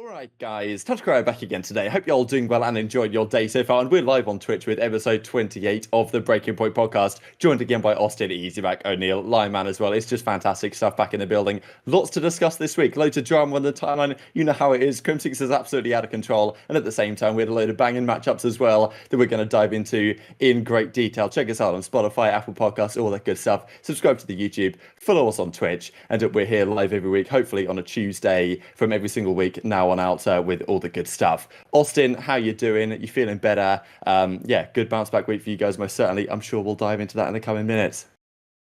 Alright guys, TacticalRab back again today. Hope you're all doing well and enjoyed your day so far. And we're live on Twitch with episode 28 of the Breaking Point podcast, joined again by Austin, EasyMac, O'Neill, Lionman as well. It's just fantastic stuff back in the building. Lots to discuss this week. Loads of drama on the timeline. You know how it is. Crimsix is absolutely out of control. And at the same time, we had a load of banging matchups as well that we're going to dive into in great detail. Check us out on Spotify, Apple Podcasts, all that good stuff. Subscribe to the YouTube, follow us on Twitch, and we're here live every week, hopefully on a Tuesday from every single week now on out with all the good stuff. Austin, how you doing? You feeling better? Yeah, good bounce back week for you guys, most certainly. I'm sure we'll dive into that in the coming minutes.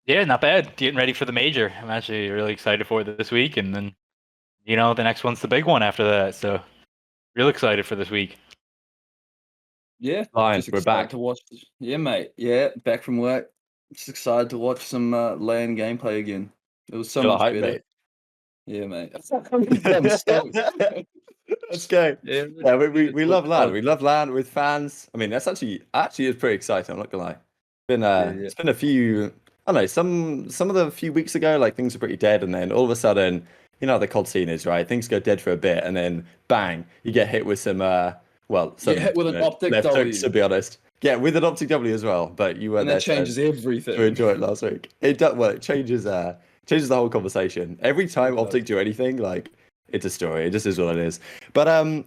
Yeah, not bad. Getting ready for the major. I'm actually really excited for it this week, and then the next one's the big one after that. So, real excited for this week. Yeah, Fine, just we're excited back. to watch. Yeah, mate. Yeah, back from work. Just excited to watch some LAN gameplay again. It was so much better. Mate. Yeah, mate. I'm stoked. Let's go. Yeah, we love LAN. We love LAN with fans. I mean, that's actually is pretty exciting. I'm not gonna lie. It's been a few. I don't know. Some of the few weeks ago, like things were pretty dead, and then all of a sudden, you know how the COD scene is, right? Things go dead for a bit, and then bang, you get hit with some some hit with an OpTic W. to be honest. Yeah, with an OpTic W as well. But you were and there that changes everything. to enjoy it last week. It does. Well, it changes the whole conversation. Every time OpTic do anything, like it's a story. It just is what it is. But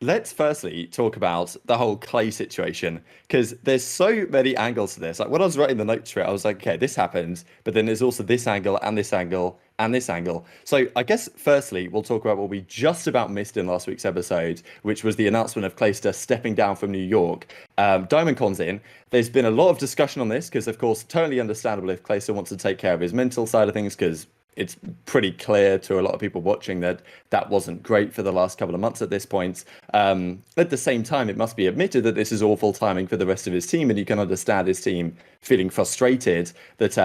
let's firstly talk about the whole Clay situation, because there's so many angles to this. Like when I was writing the notes for it, I was like, okay, this happens, but then there's also this angle and this angle and this angle. So I guess firstly, we'll talk about what we just about missed in last week's episode, which was the announcement of Clayster stepping down from New York. Diamondcon's in. There's been a lot of discussion on this because, of course, totally understandable if Clayster wants to take care of his mental side of things, because it's pretty clear to a lot of people watching that wasn't great for the last couple of months at this point. At the same time, it must be admitted that this is awful timing for the rest of his team, and you can understand his team feeling frustrated that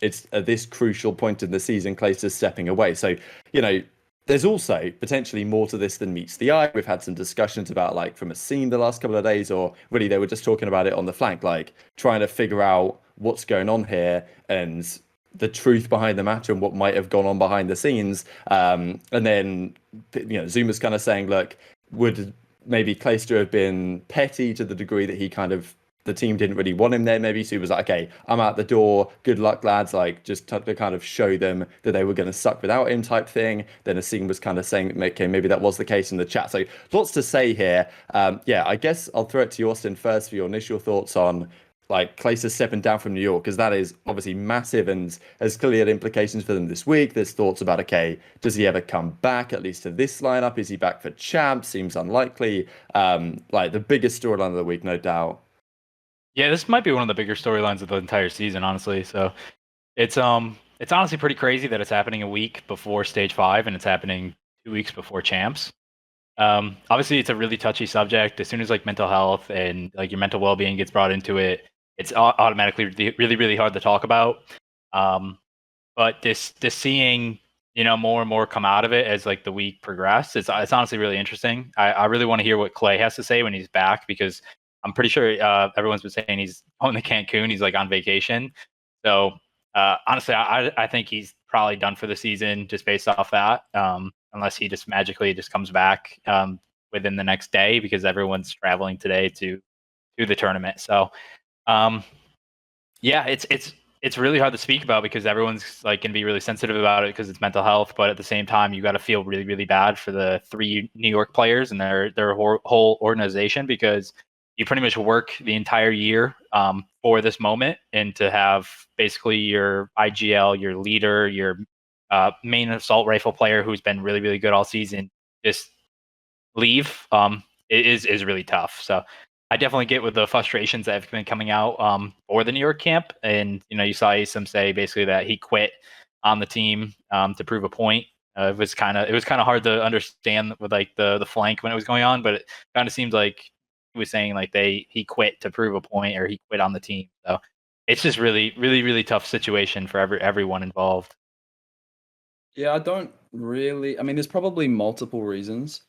it's at this crucial point in the season, Clayster's stepping away. So, there's also potentially more to this than meets the eye. We've had some discussions about, like, from a scene the last couple of days, or really they were just talking about it on the flank, like trying to figure out what's going on here and the truth behind the matter and what might have gone on behind the scenes. And then, Zuma's kind of saying, look, would maybe Clayster have been petty to the degree that the team didn't really want him there? Maybe so he was like, okay, I'm out the door. Good luck, lads. Like, just to kind of show them that they were going to suck without him type thing. Then Asim was kind of saying, okay, maybe that was the case in the chat. So lots to say here. I guess I'll throw it to you, Austin, first for your initial thoughts on, like, Clayster stepping down from New York, because that is obviously massive and has clearly had implications for them this week. There's thoughts about, okay, does he ever come back, at least to this lineup? Is he back for champs? Seems unlikely. Like, the biggest storyline of the week, no doubt. Yeah, this might be one of the bigger storylines of the entire season, honestly. So it's honestly pretty crazy that it's happening a week before Stage 5 and it's happening 2 weeks before champs. Obviously, it's a really touchy subject. As soon as, like, mental health and, like, your mental well-being gets brought into it, it's automatically really, really hard to talk about. But this seeing, more and more come out of it as, like, the week progressed, it's honestly really interesting. I really want to hear what Clay has to say when he's back, because I'm pretty sure everyone's been saying he's going to Cancun. He's, like, on vacation. So honestly, I think he's probably done for the season just based off that, unless he just magically just comes back within the next day, because everyone's traveling today to the tournament. So it's really hard to speak about, because everyone's, like, can be really sensitive about it because it's mental health, but at the same time you got to feel really, really bad for the 3 New York players and their whole organization, because you pretty much work the entire year for this moment, and to have basically your IGL, your leader, your main assault rifle player who's been really, really good all season just leave is really tough. So I definitely get with the frustrations that have been coming out for the New York camp. And, you saw Asim say basically that he quit on the team to prove a point. It was kind of hard to understand with, like, the flank when it was going on, but it kind of seems like he was saying, like, he quit to prove a point, or he quit on the team. So it's just really, really, really tough situation for everyone involved. Yeah, I mean, there's probably multiple reasons.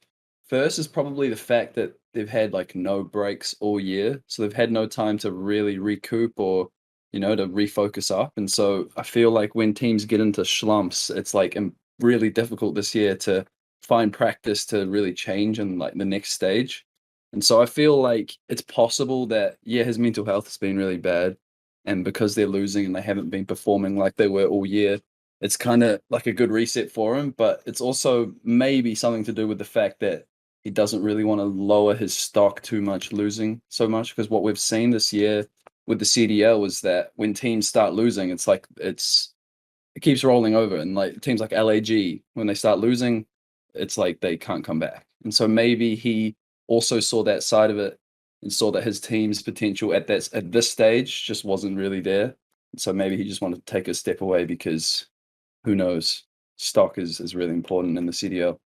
First is probably the fact that they've had, like, no breaks all year. So they've had no time to really recoup or, to refocus up. And so I feel like when teams get into schlumps, it's, like, really difficult this year to find practice to really change in like the next stage. And so I feel like it's possible that his mental health has been really bad, and because they're losing and they haven't been performing like they were all year, it's kind of like a good reset for him. But it's also maybe something to do with the fact that he doesn't really want to lower his stock too much, losing so much, because what we've seen this year with the CDL is that when teams start losing, it's like it keeps rolling over, and like teams like LAG, when they start losing, it's like they can't come back. And so maybe he also saw that side of it and saw that his team's potential at this stage just wasn't really there. And so maybe he just wanted to take a step away, because who knows, stock is really important in the CDL.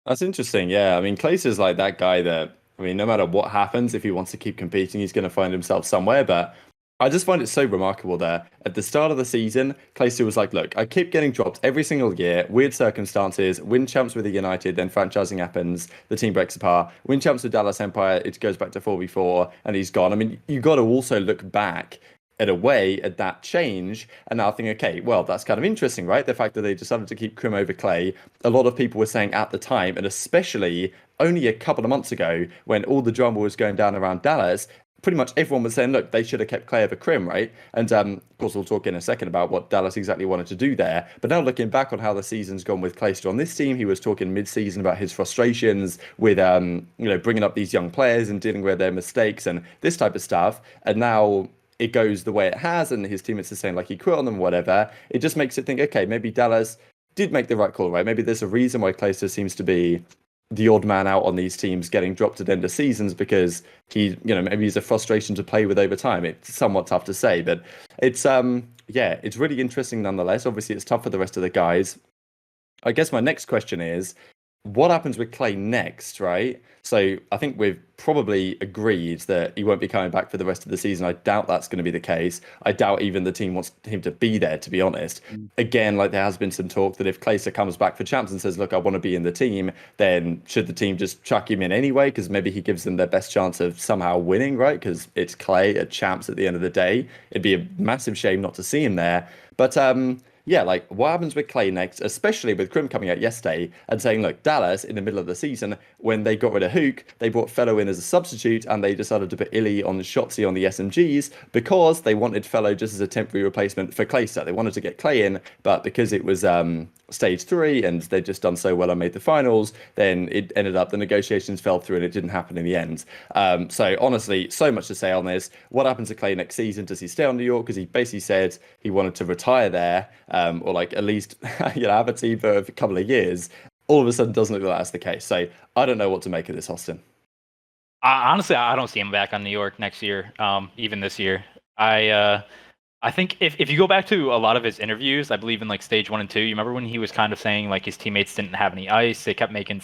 That's interesting. Yeah, I mean, Clayster's like that guy that, I mean, no matter what happens, if he wants to keep competing, he's going to find himself somewhere. But I just find it so remarkable there. At the start of the season, Clayster was like, look, I keep getting dropped every single year, weird circumstances, win champs with the United, then franchising happens, the team breaks apart, win champs with Dallas Empire, it goes back to 4v4, and he's gone. I mean, you got to also look back at a way at that change and now think, okay, well, that's kind of interesting, right? The fact that they decided to keep Crim over Clay. A lot of people were saying at the time, and especially only a couple of months ago when all the drama was going down around Dallas, pretty much everyone was saying, look, they should have kept Clay over Crim, right? And of course, we'll talk in a second about what Dallas exactly wanted to do there. But now looking back on how the season's gone with Clayster on this team, he was talking mid-season about his frustrations with, bringing up these young players and dealing with their mistakes and this type of stuff. And now it goes the way it has, and his teammates are saying like he quit on them or whatever. It just makes it think, okay, maybe Dallas did make the right call, right? Maybe there's a reason why Clayster seems to be the odd man out on these teams getting dropped at end of seasons, because maybe he's a frustration to play with over time. It's somewhat tough to say, but it's it's really interesting nonetheless. Obviously, it's tough for the rest of the guys. I guess my next question is, what happens with Clay next, right? So I think we've probably agreed that he won't be coming back for the rest of the season. I doubt that's going to be the case. I doubt even the team wants him to be there, to be honest. Again, like there has been some talk that if Clayster comes back for champs and says, look, I want to be in the team, then should the team just chuck him in anyway? Because maybe he gives them their best chance of somehow winning, right? Because it's Clay at champs at the end of the day. It'd be a massive shame not to see him there. But yeah, like what happens with Clay next, especially with Crim coming out yesterday and saying, look, Dallas in the middle of the season, when they got rid of Huke, they brought Fellow in as a substitute and they decided to put Illy on Shotzi on the SMGs because they wanted Fellow just as a temporary replacement for Clayster. They wanted to get Clay in, but because it was stage 3 and they'd just done so well and made the finals, then it ended up the negotiations fell through and it didn't happen in the end. So honestly, so much to say on this. What happens to Clay next season? Does he stay on New York? Because he basically said he wanted to retire there, or like at least have a team for a couple of years. All of a sudden doesn't look like that's the case. So I don't know what to make of this, Austin. Honestly, I don't see him back on New York next year, even this year. I think if you go back to a lot of his interviews, I believe in like stage 1 and 2, you remember when he was kind of saying like his teammates didn't have any ice, they kept making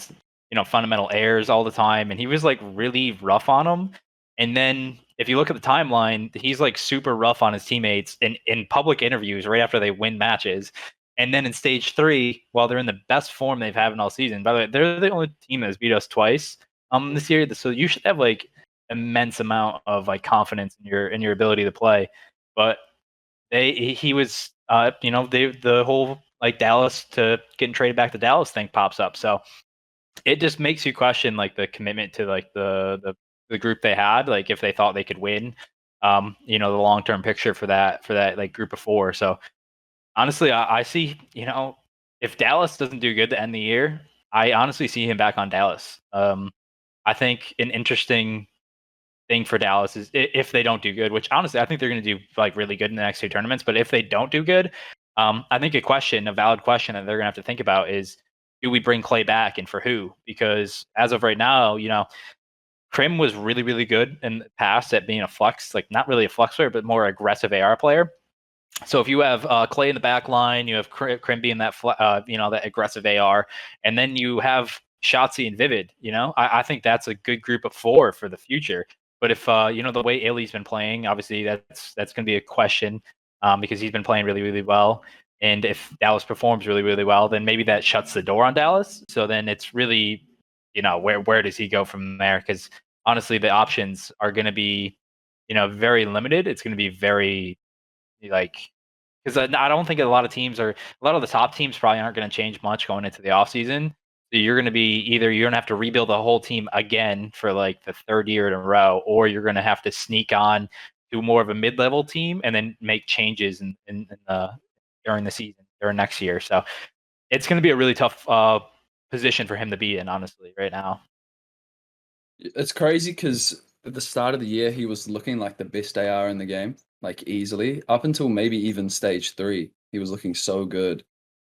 fundamental errors all the time, and he was like really rough on them. And then if you look at the timeline, he's like super rough on his teammates in public interviews right after they win matches. And then in stage 3, while they're in the best form they've had in all season, by the way, they're the only team that's beat us twice this year. So you should have like immense amount of like confidence in your ability to play. But he was the whole like Dallas to getting traded back to Dallas thing pops up. So it just makes you question like the commitment to like the group they had, like if they thought they could win, the long-term picture for that like group of 4. So honestly, I see, if Dallas doesn't do good to end the year, I honestly see him back on Dallas. I think an interesting thing for Dallas is if they don't do good, which honestly I think they're going to do like really good in the next 2 tournaments. But if they don't do good, I think a valid question that they're going to have to think about is, do we bring Clay back and for who? Because as of right now, Crim was really, really good in the past at being a flex, like not really a flex player, but more aggressive AR player. So if you have Clay in the back line, you have Crim being that that aggressive AR, and then you have Shotzi and Vivid. I think that's a good group of 4 for the future. But if the way Illy's been playing, obviously that's going to be a question because he's been playing really, really well. And if Dallas performs really, really well, then maybe that shuts the door on Dallas. So then it's really, where does he go from there? Because honestly, the options are going to be, very limited. It's going to be very because I don't think a lot of the top teams probably aren't going to change much going into the offseason. you're going to be either you're going to have to rebuild the whole team again for like the third year in a row, or you're going to have to sneak on to more of a mid-level team and then make changes during the season or next year. So it's going to be a really tough position for him to be in, honestly, right now. It's crazy because at the start of the year, he was looking like the best AR in the game, like easily. Up until maybe even stage 3, he was looking so good.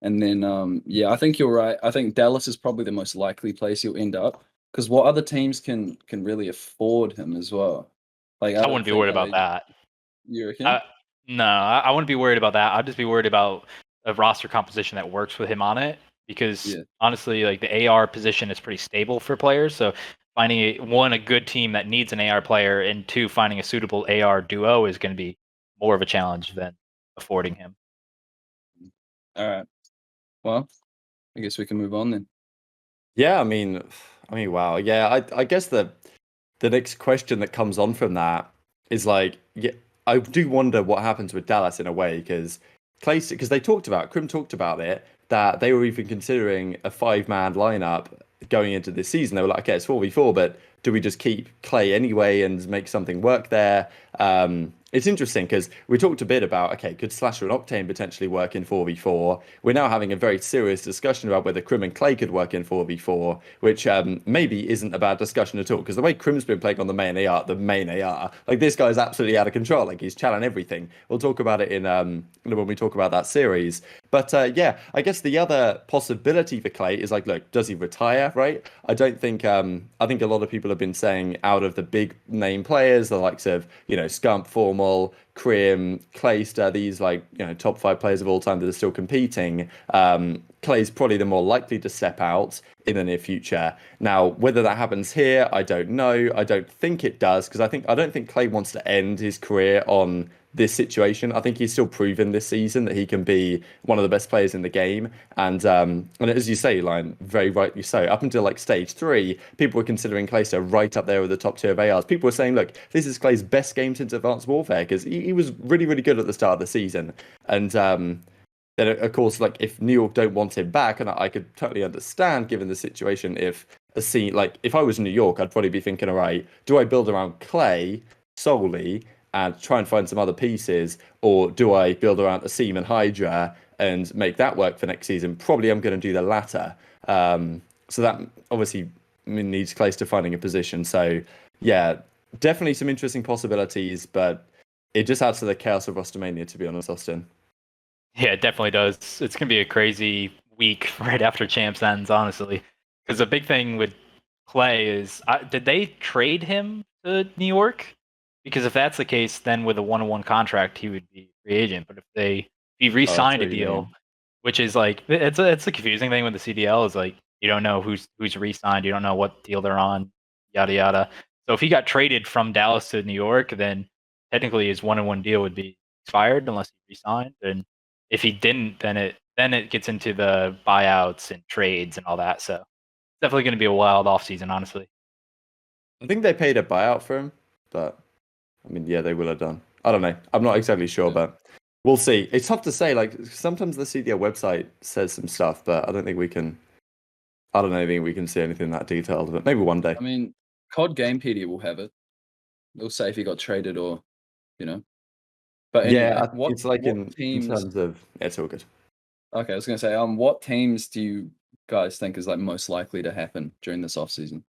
And then, yeah, I think you're right. I think Dallas is probably the most likely place he'll end up because what other teams can really afford him as well? Like, I I don't wouldn't be think worried about LA. that. You reckon? No, I wouldn't be worried about that. I'd just be worried about a roster composition that works with him on it. Because Yeah. honestly, like the AR position is pretty stable for players. So finding a good team that needs an AR player, and 2, finding a suitable AR duo is going to be more of a challenge than affording him. All right. Well, I guess we can move on then. Yeah, I mean, wow. Yeah, I guess the next question that comes on from that is like, yeah, I do wonder what happens with Dallas in a way because Clayster, because Crim talked about it, that they were even considering a 5-man lineup going into this season. They were like, okay, it's 4v4, but do we just keep Clay anyway and make something work there? It's interesting because we talked a bit about, okay, could Slasher and Octane potentially work in 4v4? We're now having a very serious discussion about whether Crim and Clay could work in 4v4, which maybe isn't a bad discussion at all because the way Crim's been playing on the main AR, like this guy's absolutely out of control. Like he's challenging everything. We'll talk about it in when we talk about that series. But yeah, I guess the other possibility for Clay is like, look, does he retire? Right? I don't think. I think a lot of people have been saying out of the big name players, the likes of Scump, Formal, Crim, Clayster, these like top 5 players of all time that are still competing. Clay's probably the more likely to step out in the near future. Now, whether that happens here, I don't know. I don't think it does because I don't think Clay wants to end his career on this situation. I think he's still proven this season that he can be one of the best players in the game. And as you say, Lion, very rightly so. Up until like stage 3, people were considering Clayster right up there with the top 2 of ARs. People were saying, look, this is Clay's best game since Advanced Warfare because he was really, really good at the start of the season. And then, of course, like if New York don't want him back, and I could totally understand given the situation, if a scene like if I was New York, I'd probably be thinking, all right, do I build around Clay solely and try and find some other pieces, or do I build around Asim and Hydra and make that work for next season? Probably I'm going to do the latter. So that obviously needs Clayster finding a position. So yeah, definitely some interesting possibilities, but it just adds to the chaos of Rostermania, to be honest, Austin. Yeah, it definitely does. It's going to be a crazy week right after Champs ends, honestly. Because the big thing with Clay is, did they trade him to New York? Because if that's the case, then with a 1-on-1 contract, he would be free agent. But if he re-signed a deal, which is like it's a confusing thing with the CDL, is like you don't know who's re-signed, you don't know what deal they're on, yada yada. So if he got traded from Dallas to New York, then technically his 1-on-1 deal would be expired unless he re-signed. And if he didn't, then it gets into the buyouts and trades and all that. So it's definitely going to be a wild offseason, honestly. I think they paid a buyout for him, but I mean, yeah, they will have done. I don't know. I'm not exactly sure, but we'll see. It's tough to say. Like sometimes the CDL website says some stuff, but I don't think we can. I don't think we can see anything that detailed. But maybe one day. I mean, COD Gamepedia will have it. They'll say if he got traded or, But anyway, yeah, what it's like in teams? terms of it's all good. Okay, I was gonna say, what teams do you guys think is like most likely to happen during this off season?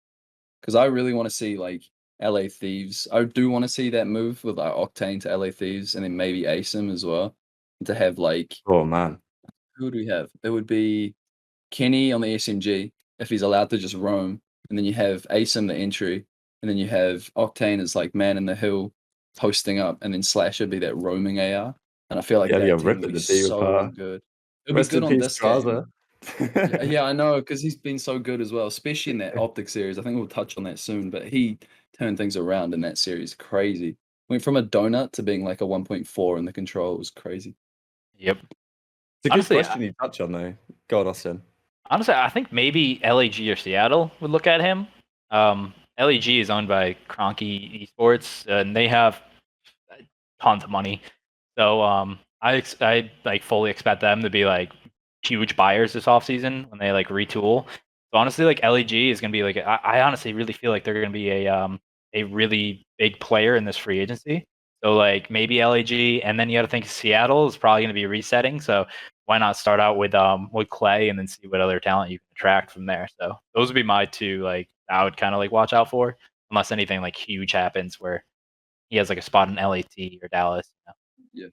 Because I really want to see like LA Thieves. I do want to see that move with like Octane to LA Thieves, and then maybe ASIM as well. To have like, Oh man, who do we have? It would be Kenny on the SMG if he's allowed to just roam, and then you have ASIM the entry, and then you have Octane as like man in the hill posting up, and then Slasher be that roaming AR. And I feel like yeah, that you're team would ripping be the D with so her. good. It'd be Rest good in on peace, this game. Traza. Yeah, I know, because he's been so good as well, especially in that OpTic series. I think we'll touch on that soon, but he turned things around in that series. Crazy. Went from a donut to being like a 1.4 in the control. It was crazy. Yep. It's a good Honestly, question you touch on though. Go on, Austin. Honestly, I think maybe LAG or Seattle would look at him. LAG is owned by Cronky Esports, and they have tons of money. So I like fully expect them to be like huge buyers this offseason when they like retool. So honestly, like LEG is going to be like I honestly really feel like they're going to be a really big player in this free agency. So like maybe LEG, and then you got to think Seattle is probably going to be resetting. So why not start out with Clay and then see what other talent you can attract from there. So those would be my two like I would kind of like watch out for, unless anything like huge happens where he has like a spot in LAT or Dallas. Yeah.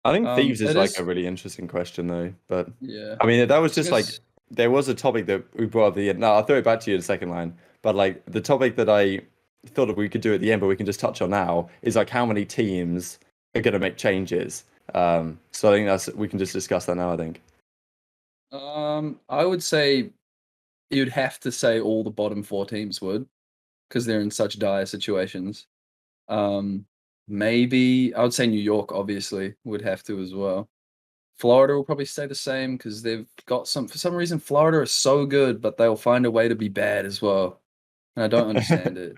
I think Thieves is It like is. a really interesting question though, but Yeah. I mean that was just like Because there was a topic that we brought up at the end. No, I'll throw it back to you in the second line. But like the topic that I thought that we could do at the end, but we can just touch on now, is like how many teams are going to make changes. So I think we can just discuss that now. I think. I would say you'd have to say all the bottom 4 teams would, because they're in such dire situations. Maybe I would say New York obviously would have to as well. Florida will probably stay the same because they've got for some reason Florida is so good, but they'll find a way to be bad as well. And I don't understand it.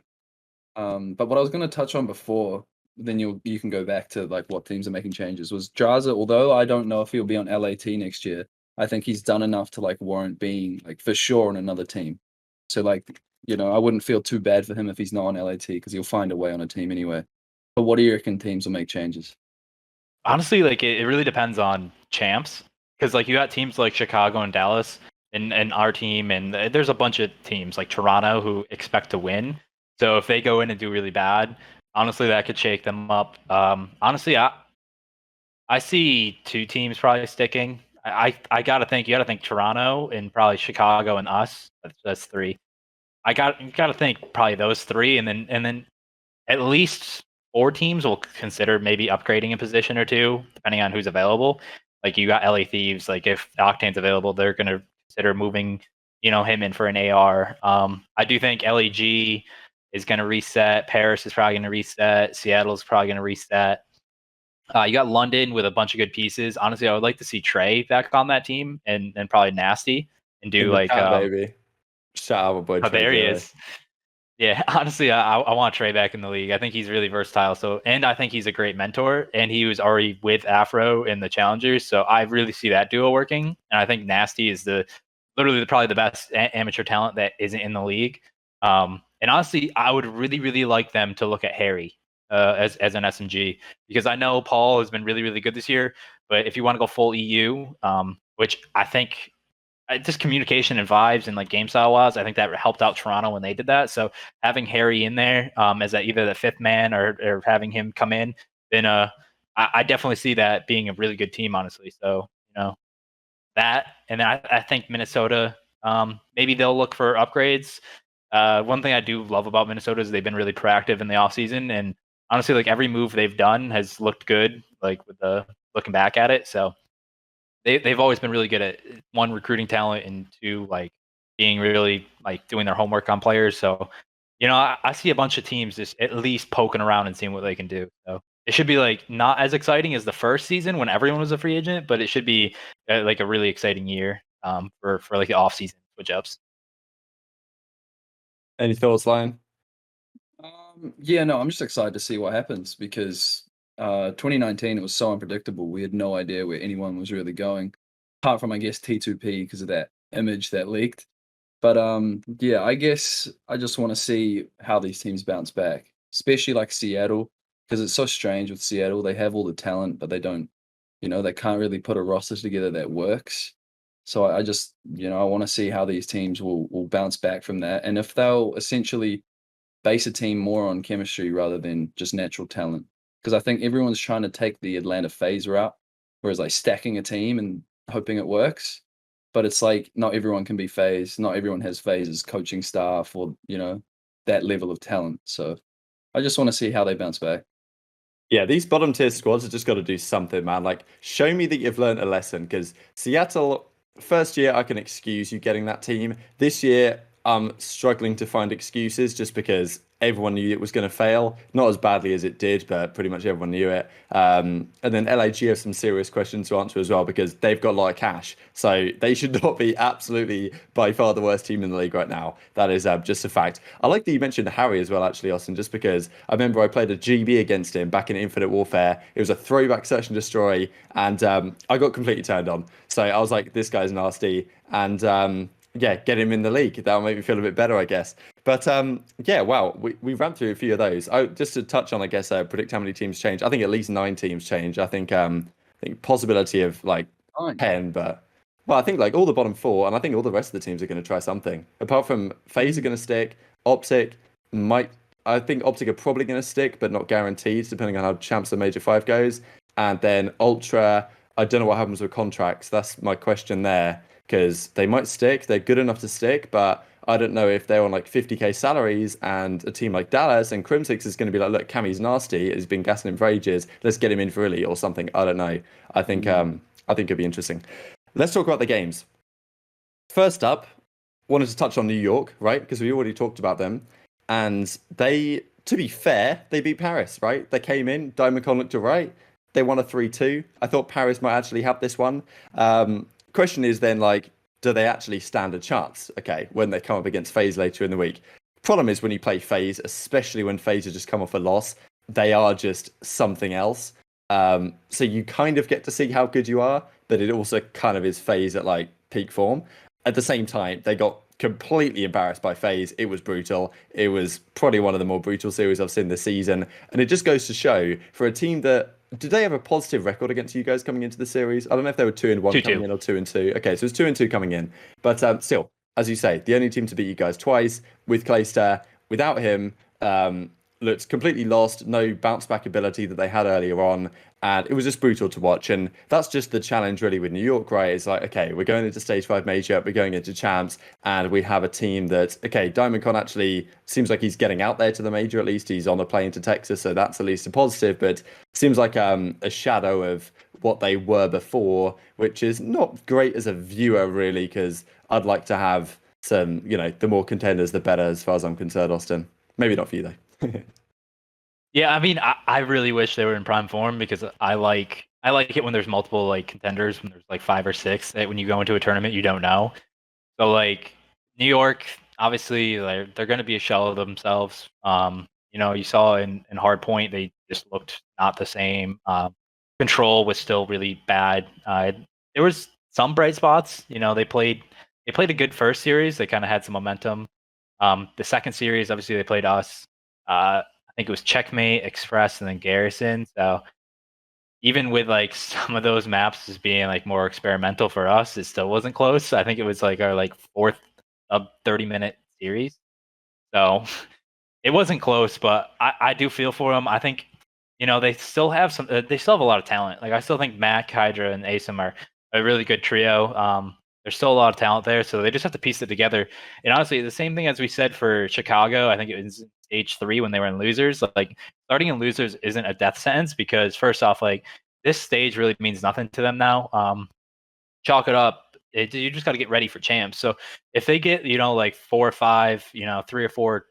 But what I was going to touch on before, then you can go back to like what teams are making changes, was Jaza. Although I don't know if he'll be on LAT next year, I think he's done enough to like warrant being like for sure on another team. So like I wouldn't feel too bad for him if he's not on LAT because he'll find a way on a team anyway. But what do you reckon teams will make changes? Honestly, like it really depends on champs, because like you got teams like Chicago and Dallas and our team, and there's a bunch of teams like Toronto who expect to win. So if they go in and do really bad, honestly, that could shake them up. Honestly, I see 2 teams probably sticking. I gotta think you gotta think Toronto and probably Chicago and us. That's 3. You gotta think probably those 3, and then at least 4 teams will consider maybe upgrading a position or 2, depending on who's available. Like you got LA Thieves. Like if Octane's available, they're gonna consider moving, him in for an AR. I do think LEG is gonna reset. Paris is probably gonna reset. Seattle's probably gonna reset. You got London with a bunch of good pieces. Honestly, I would like to see Trey back on that team and probably Nasty and In do the like chat, baby. Shout out my boy oh, Trey. there he is. Yeah, honestly, I want Trey back in the league. I think he's really versatile. And I think he's a great mentor. And he was already with Afro in the Challengers, so I really see that duo working. And I think Nasty is probably the best amateur talent that isn't in the league. And honestly, I would really, really like them to look at Harry as an SMG, because I know Paul has been really, really good this year. But if you want to go full EU, which I think just communication and vibes and like game style wise, I think that helped out Toronto when they did that. So having Harry in there as either the 5th man or having him come in, then I definitely see that being a really good team, honestly. So that, and then I think Minnesota, maybe they'll look for upgrades. One thing I do love about Minnesota is they've been really proactive in the offseason, and honestly, like every move they've done has looked good, like with the looking back at it. So they've always been really good at 1, recruiting talent, and 2, like being really like doing their homework on players. So I see a bunch of teams just at least poking around and seeing what they can do. So it should be like not as exciting as the first season when everyone was a free agent, but it should be like a really exciting year for like the off season switch ups. Any thoughts, Lion? Yeah, no, I'm just excited to see what happens because 2019 it was so unpredictable. We had no idea where anyone was really going, apart from I guess T2P because of that image that leaked. But yeah, I guess I just want to see how these teams bounce back, especially like Seattle, because it's so strange with Seattle. They have all the talent, but they don't, they can't really put a roster together that works. So I just, I want to see how these teams will bounce back from that, and if they'll essentially base a team more on chemistry rather than just natural talent. Because I think everyone's trying to take the Atlanta FaZe route, whereas like stacking a team and hoping it works. But it's like not everyone can be FaZe. Not everyone has FaZe's coaching staff or that level of talent. So I just want to see how they bounce back. Yeah, these bottom tier squads have just got to do something, man. Like, show me that you've learned a lesson. Because Seattle, first year, I can excuse you getting that team. This year, I'm struggling to find excuses just because everyone knew it was going to fail. Not as badly as it did, but pretty much everyone knew it. And then LAG have some serious questions to answer as well because they've got a lot of cash. So they should not be absolutely by far the worst team in the league right now. That is just a fact. I like that you mentioned Harry as well, actually, Austin, just because I remember I played a GB against him back in Infinite Warfare. It was a throwback search and destroy, and I got completely turned on. So I was like, this guy's nasty. And yeah, get him in the league. That'll make me feel a bit better, I guess. But yeah, wow, we ran through a few of those. Oh, just to touch on, I guess, predict how many teams change. I think at least 9 teams change. I think possibility of like Fine. 10, but well, I think like all the bottom four, and I think all the rest of the teams are going to try something. Apart from FaZe are going to stick. OpTic might. I think OpTic are probably going to stick, but not guaranteed, depending on how Champs of Major 5 goes. And then Ultra, I don't know what happens with contracts. That's my question there, because they might stick. They're good enough to stick, but I don't know if they're on like 50k salaries and a team like Dallas and Crimsix is going to be like, look, Cammy's nasty. He's been gassing him for ages. Let's get him in for Illy or something. I don't know. I think it'd be interesting. Let's talk about the games. First up, wanted to touch on New York, right? Because we already talked about them. And they, to be fair, they beat Paris, right? They came in, Diamondcon looked all right. They won a 3-2. I thought Paris might actually have this one. Question is then, like, do they actually stand a chance, okay, when they come up against FaZe later in the week? Problem is when you play FaZe, especially when FaZe has just come off a loss, they are just something else. So you kind of get to see how good you are, but it also kind of is FaZe at like peak form. At the same time, they got completely embarrassed by FaZe. It was brutal. It was probably one of the more brutal series I've seen this season. And it just goes to show for a team that, did they have a positive record against you guys coming into the series? I don't know if they were 2-1 coming in or 2-2. Okay, so it's 2-2 coming in. But still, as you say, the only team to beat you guys twice with Clayster. Without him, looked completely lost, no bounce back ability that they had earlier on. And it was just brutal to watch. And that's just the challenge really with New York, right? It's like, okay, we're going into stage 5 major, we're going into champs, and we have a team that, okay, Diamondcon actually seems like he's getting out there to the major, at least he's on the plane to Texas. So that's at least a positive, but seems like a shadow of what they were before, which is not great as a viewer really, because I'd like to have some, the more contenders, the better as far as I'm concerned, Austin. Maybe not for you though. Yeah, I mean, I really wish they were in prime form because I like it when there's multiple like contenders, when there's like 5 or 6 that when you go into a tournament you don't know. So like New York, obviously they're going to be a shell of themselves. You saw in Hardpoint they just looked not the same. Control was still really bad. There was some bright spots. They played a good first series. They kind of had some momentum. The second series, obviously they played us. I think it was Checkmate, Express, and then Garrison. So even with like some of those maps as being like more experimental for us, it still wasn't close. I think it was like our like 4th of 30-minute series. So it wasn't close, but I do feel for them. I think they still have they still have a lot of talent. Like I still think Mac, Hydra, and Asum are a really good trio. There's still a lot of talent there, so they just have to piece it together. And honestly, the same thing as we said for Chicago, I think it was stage 3 when they were in losers. Like starting in losers isn't a death sentence because first off, like this stage really means nothing to them now. Chalk it up. You just got to get ready for champs. So if they get like 4 or 5, 3 or 4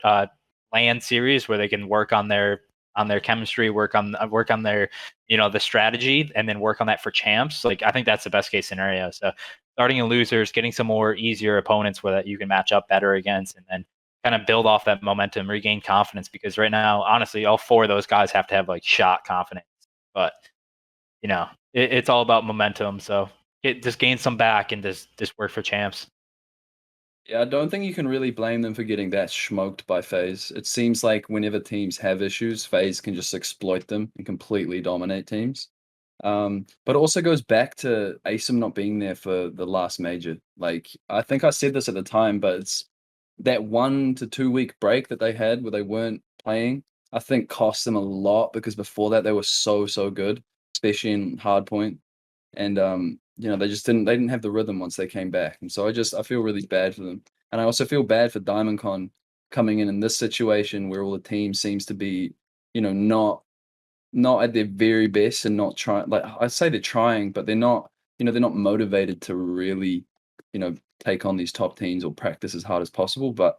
land series where they can work on their chemistry, work on their the strategy, and then work on that for champs. Like I think that's the best case scenario. So starting in losers, getting some more easier opponents where that you can match up better against, and then kind of build off that momentum, regain confidence. Because right now, honestly, all 4 of those guys have to have like shot confidence. But it's all about momentum. So just gain some back and just work for champs. Yeah, I don't think you can really blame them for getting that smoked by FaZe. It seems like whenever teams have issues, FaZe can just exploit them and completely dominate teams. But it also goes back to Asum not being there for the last major. Like, I think I said this at the time, but it's that 1 to 2 week break that they had where they weren't playing, I think cost them a lot because before that they were so good, especially in Hardpoint. And they just didn't have the rhythm once they came back. And so I feel really bad for them. And I also feel bad for Diamondcon coming in this situation where all the team seems to be, not at their very best and not trying. Like I say they're trying, but they're not, they're not motivated to really, take on these top teams or practice as hard as possible. But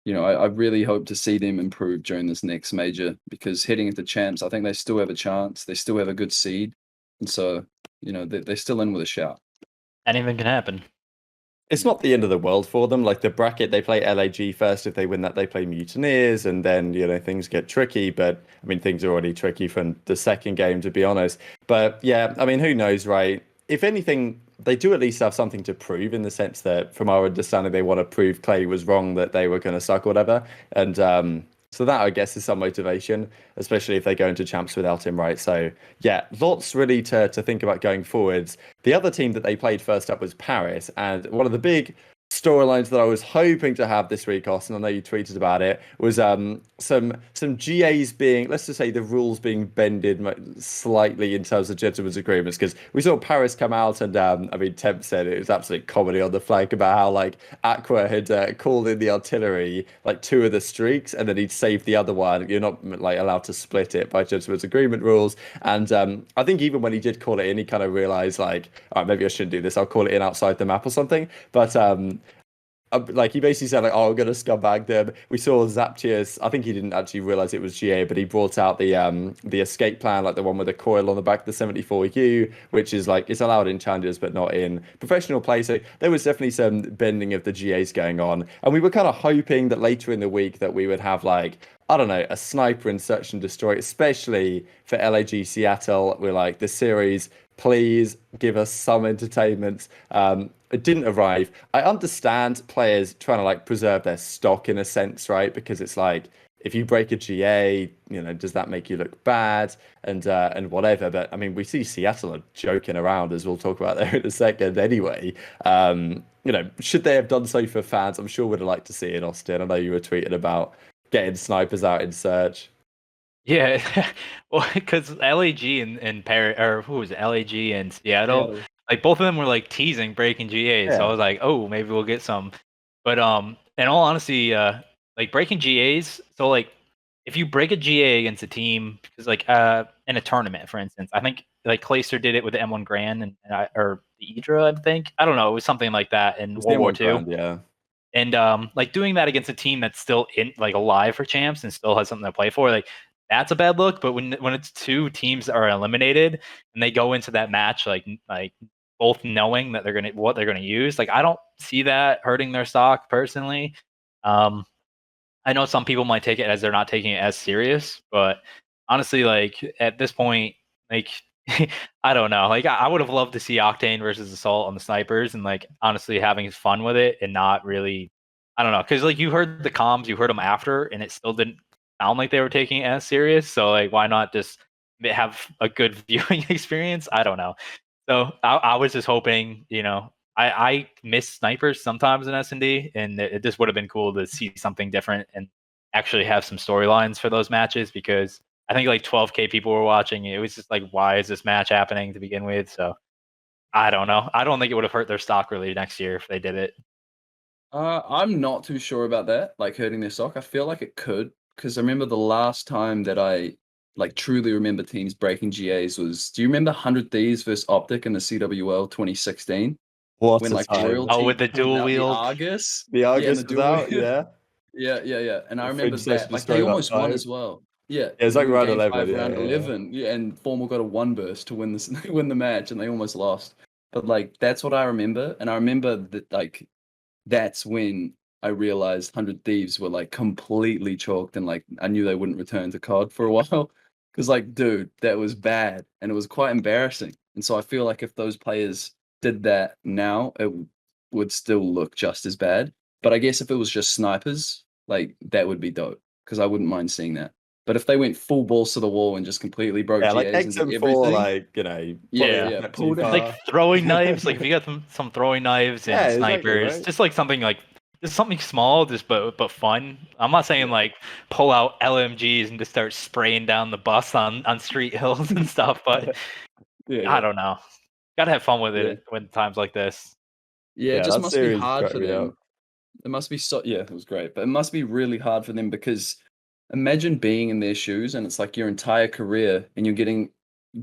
I really hope to see them improve during this next major because heading into champs, I think they still have a chance. They still have a good seed. And so, they're still in with a shout. Anything can happen. It's not the end of the world for them. Like the bracket, they play LAG first. If they win that, they play Mutineers, and then things get tricky. But I mean, things are already tricky from the second game, to be honest. But yeah, I mean, who knows, right? If anything, they do at least have something to prove in the sense that, from our understanding, they want to prove Clay was wrong, that they were going to suck or whatever. And so that, I guess, is some motivation, especially if they go into champs without him, right? So yeah, lots really to think about going forwards. The other team that they played first up was Paris, and one of the big storylines that I was hoping to have this week, Austin, I know you tweeted about it, was some GAs being, let's just say, the rules being bended slightly in terms of gentlemen's agreements, because we saw Paris come out and I mean, Temp said it was absolute comedy on the flag about how like Aqua had called in the artillery like 2 of the streaks and then he'd saved the other one. You're not like allowed to split it by gentlemen's agreement rules. And I think even when he did call it in, he kind of realized like, all right, maybe I shouldn't do this. I'll call it in outside the map or something. But like he basically said like, oh, I'm gonna scumbag them. We saw Zaptius, I think he didn't actually realize it was GA, but he brought out the escape plan, like the one with the coil on the back of the 74U, which is like, it's allowed in challenges but not in professional play. So there was definitely some bending of the GAs going on, and we were kind of hoping that later in the week that we would have like, I don't know, a sniper in search and destroy, especially for LAG Seattle. We're like, the series, please give us some entertainment. It didn't arrive. I understand players trying to like preserve their stock in a sense, right? Because it's like, if you break a GA, you know, does that make you look bad and whatever? But I mean, we see Seattle are joking around, as we'll talk about there in a second anyway. You know, should they have done so for fans? I'm sure we'd have liked to see it, Austin. I know you were tweeting about getting snipers out in search. Yeah, well, because LAG and Paris, or who was it, LAG and Seattle, like both of them were like teasing breaking GAs. Yeah. So I was like, oh, maybe we'll get some. But in all honesty, like breaking GAs. So like, if you break a GA against a team, because like in a tournament, for instance, I think like Clayster did it with the M1 Grand or the Idra, I think. I don't know, it was something like that in World War II. Yeah. And like doing that against a team that's still in like alive for champs and still has something to play for, like that's a bad look. But when it's 2 teams that are eliminated and they go into that match like both knowing that what they're gonna use, like I don't see that hurting their stock personally. I know some people might take it as they're not taking it as serious, but honestly, like at this point, like I don't know. Like I would have loved to see Octane versus Assault on the snipers, and like honestly having fun with it and not really. I don't know, because like you heard the comms, you heard them after, and it still didn't sound like they were taking it as serious. So like, why not just have a good viewing experience? I don't know. So I was just hoping, you know, I miss snipers sometimes in S&D, and it just would have been cool to see something different and actually have some storylines for those matches, because I think like 12K people were watching. It was just like, why is this match happening to begin with? So I don't know. I don't think it would have hurt their stock really next year if they did it. I'm not too sure about that, like hurting their stock. I feel like it could, because I remember the last time that I like truly remember teams breaking GAs was, do you remember 100 Thieves versus OpTic in the CWL 2016? What When a like time. Royalty Oh, with the pulled dual out wield. the Argus. The Yeah, and Argus the was out, dual- yeah. Yeah. And I The remember Fringe Search that. and Like Destroy they that almost won time. as well. Yeah. Yeah, it's like we were round game 11. 5, Yeah, round yeah. 11. Yeah, and Formal got a 1 burst to win this win the match, and they almost lost. But like that's what I remember. And I remember that like that's when I realized 100 Thieves were like completely chalked, and like I knew they wouldn't return to COD for a while. Because like, dude, that was bad and it was quite embarrassing. And so I feel like if those players did that now, it would still look just as bad. But I guess if it was just snipers, like that would be dope, because I wouldn't mind seeing that. But if they went full balls to the wall and just completely broke Yeah, like GAs and did XM4, everything, like, you know, yeah, pulled it. Like throwing knives, like if you got some throwing knives and Yeah, exactly, snipers, right? just like something like just something small, just but fun. I'm not saying like pull out LMGs and just start spraying down the bus on street hills and stuff, but I don't know. Gotta have fun with it when times like this. Yeah, it Yeah, just that must be series hard cracked for me up. them. It must be so, yeah, it was great, but it must be really hard for them, because imagine being in their shoes and it's like your entire career and you're getting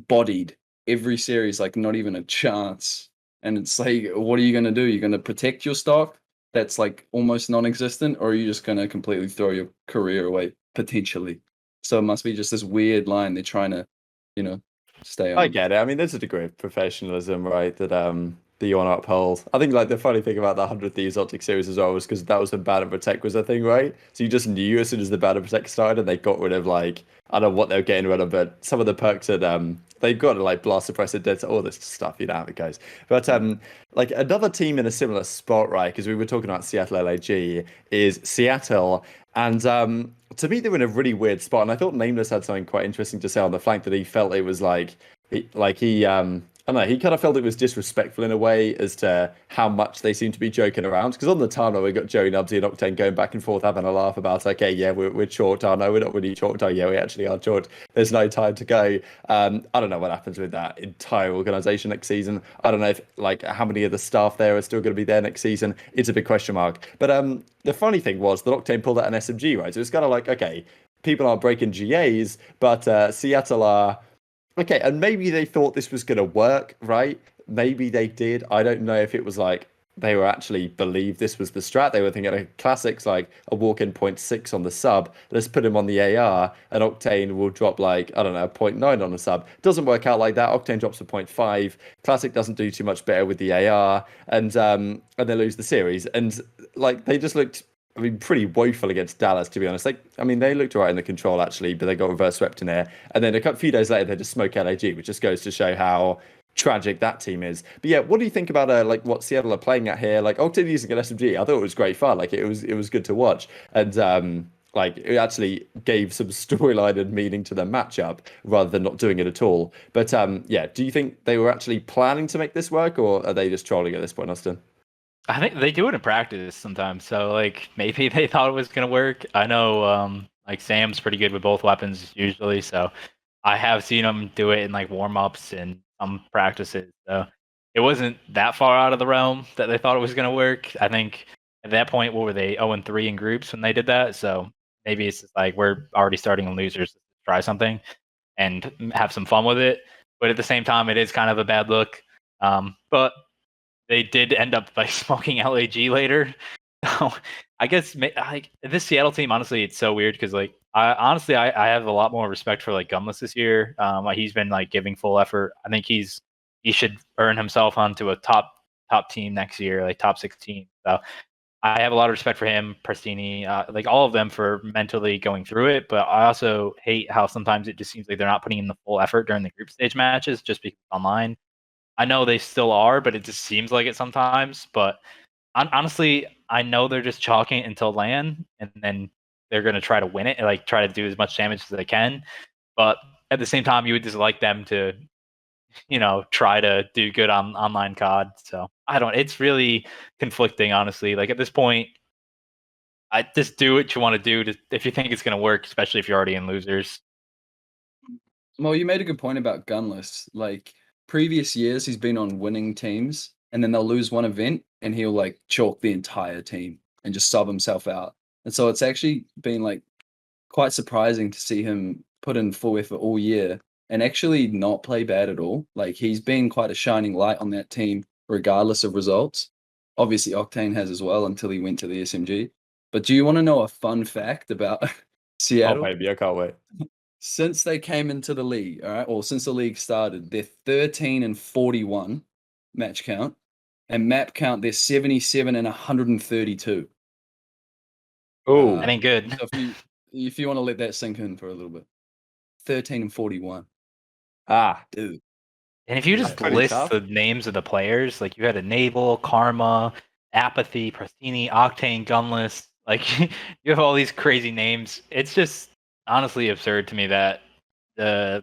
bodied every series, like not even a chance. And it's like, what are you going to do? You're going to protect your stock that's like almost non-existent, or are you just going to completely throw your career away potentially? So it must be just this weird line they're trying to, you know, stay I on. get it. I mean, there's a degree of professionalism, right? That that you want to uphold. I think like the funny thing about the 100 Thieves OpTic series as well was because that was when Ban and Protect was a thing, right? So you just knew as soon as the Ban and Protect started, and they got rid of like I don't know what they were getting rid of, but some of the perks had they got to like blast suppressor dead, all this stuff, you know how it goes. But like another team in a similar spot, right? Because we were talking about Seattle LAG is Seattle, and to me they're in a really weird spot. And I thought Nameless had something quite interesting to say on the flank that he felt it was like he I don't know, he kind of felt it was disrespectful in a way as to how much they seem to be joking around. Because on the timeline, we got Joey Nubsy and Octane going back and forth having a laugh about, okay, yeah, we're chalked. Oh, no, we're not really chalked. Oh, yeah, we actually are chalked. There's no time to go. I don't know what happens with that entire organization next season. I don't know if, like, how many of the staff there are still going to be there next season. It's a big question mark. But the funny thing was that Octane pulled out an SMG, right? So it's kind of like, okay, people are breaking GAs, but Seattle are... Okay, and maybe they thought this was going to work, right? Maybe they did. I don't know if it was like they were actually believed this was the strat. They were thinking of classics like a walk-in 0.6 on the sub. Let's put him on the AR, and Octane will drop like, I don't know, 0.9 on the sub. Doesn't work out like that. Octane drops a 0.5. Classic doesn't do too much better with the AR, and they lose the series. And like they just looked... I mean, pretty woeful against Dallas, to be honest. Like, I mean, they looked all right in the control, actually, but they got reverse swept in there. And then a few days later, they just smoke LAG, which just goes to show how tragic that team is. But yeah, what do you think about like what Seattle are playing at here? Like, Octane using an SMG, I thought it was great fun. Like, it was good to watch. And like, it actually gave some storyline and meaning to the matchup rather than not doing it at all. But yeah, do you think they were actually planning to make this work, or are they just trolling at this point, Austin? I think they do it in practice sometimes. So like maybe they thought it was gonna work. I know like Sam's pretty good with both weapons usually, so I have seen him do it in like warm-ups and some practices. So it wasn't that far out of the realm that they thought it was gonna work. I think at that point, what were they 0-3 in groups when they did that? So maybe it's just like we're already starting on losers. Let's try something and have some fun with it. But at the same time, it is kind of a bad look. But they did end up like smoking LAG later. So I guess like this Seattle team, honestly, it's so weird because like I have a lot more respect for like Gunless this year. Like he's been like giving full effort. I think he should earn himself onto a top team next year, like top 16. So I have a lot of respect for him, Prestini, like all of them for mentally going through it. But I also hate how sometimes it just seems like they're not putting in the full effort during the group stage matches just because it's online. I know they still are, but it just seems like it sometimes. But honestly, I know they're just chalking it until LAN, and then they're going to try to win it and like try to do as much damage as they can. But at the same time, you would just like them to, try to do good on online COD. So I don't. It's really conflicting, honestly. Like at this point, I just do what you want to do if you think it's going to work, especially if you're already in losers. Well, you made a good point about Gunless. Like previous years, he's been on winning teams, and then they'll lose one event, and he'll like chalk the entire team and just sub himself out. And so it's actually been like quite surprising to see him put in full effort all year and actually not play bad at all. Like he's been quite a shining light on that team, regardless of results. Obviously, Octane has as well until he went to the SMG. But do you want to know a fun fact about Seattle? Oh, baby, I can't wait. Since they came into the league, all right, or since the league started, they're 13-41 match count, and map count they're 77 and 132. Oh, That ain't good. So if you want to let that sink in for a little bit, 13-41, dude. And if you just list the names of the players, like you had a Naval, Karma, Apathy, Prestini, Octane, Gunless, like you have all these crazy names. It's just honestly absurd to me that the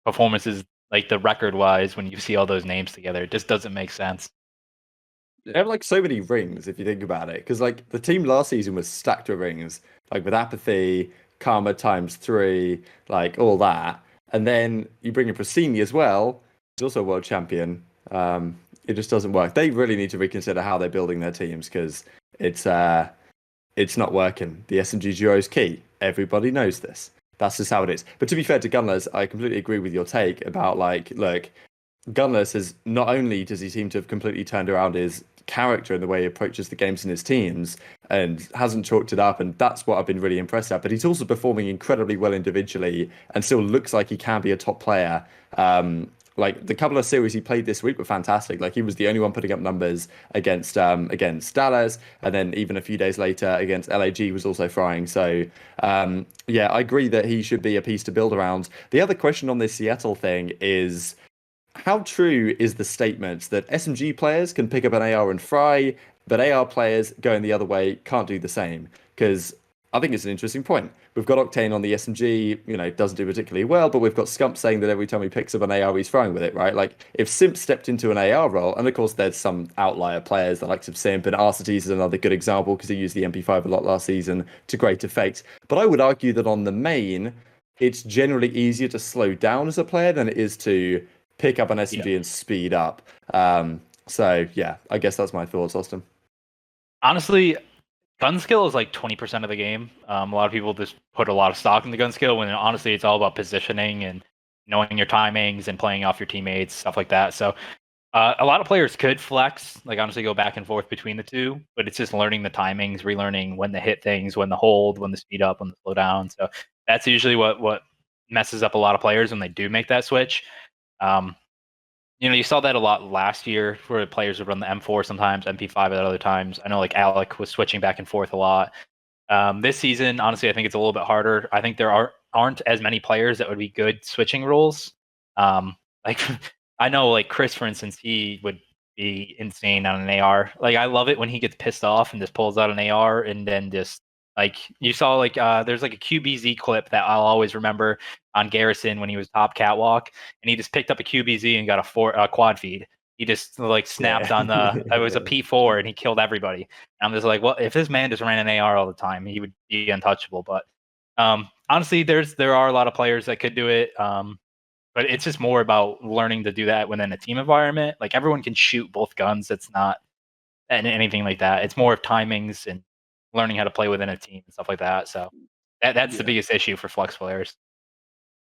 performances, like the record wise, when you see all those names together, it just doesn't make sense. they have like so many rings if you think about it, because like the team last season was stacked with rings, like with Apathy, Karma ×3, like all that, and then you bring in Prestini as well. He's also a world champion. It just doesn't work. They really need to reconsider how they're building their teams because it's not working. The SMG duo is key. Everybody knows this. That's just how it is. But to be fair to Gunless, I completely agree with your take about like, look, Gunless has not only does he seem to have completely turned around his character and the way he approaches the games in his teams and hasn't chalked it up, and that's what I've been really impressed at. But he's also performing incredibly well individually and still looks like he can be a top player. like the couple of series he played this week were fantastic. Like he was the only one putting up numbers against Dallas, and then even a few days later against LAG was also frying. So yeah, I agree that he should be a piece to build around. The other question on this Seattle thing is, how true is the statement that SMG players can pick up an AR and fry, but AR players going the other way can't do the same? Because I think it's an interesting point. We've got Octane on the SMG, doesn't do particularly well, but we've got Scump saying that every time he picks up an AR, he's frying with it, right? Like, if Simp stepped into an AR role, and of course there's some outlier players, the likes of Simp, and Arcetes is another good example because he used the MP5 a lot last season to great effect. But I would argue that on the main, it's generally easier to slow down as a player than it is to pick up an SMG and speed up. So yeah, I guess that's my thoughts, Austin. Honestly, gun skill is like 20% of the game. A lot of people just put a lot of stock in the gun skill when honestly it's all about positioning and knowing your timings and playing off your teammates, stuff like that. So a lot of players could flex, like honestly go back and forth between the two, but it's just learning the timings, relearning when to hit things, when to hold, when to speed up, when to slow down. So that's usually what messes up a lot of players when they do make that switch. You saw that a lot last year where players would run the M4 sometimes, MP5 at other times. I know like Alec was switching back and forth a lot. This season, honestly, I think it's a little bit harder. I think there aren't as many players that would be good switching roles. Like I know like Chris, for instance, he would be insane on an AR. Like I love it when he gets pissed off and just pulls out an AR and then just like you saw like there's like a QBZ clip that I'll always remember on Garrison when he was top catwalk and he just picked up a QBZ and got a quad feed. He just like snapped on the it was a P4 and he killed everybody. And I'm just like, well, if this man just ran an AR all the time, he would be untouchable. But honestly, there are a lot of players that could do it. But it's just more about learning to do that within a team environment. Like everyone can shoot both guns. It's not anything like that. It's more of timings and learning how to play within a team and stuff like that. So that's the biggest issue for flex players.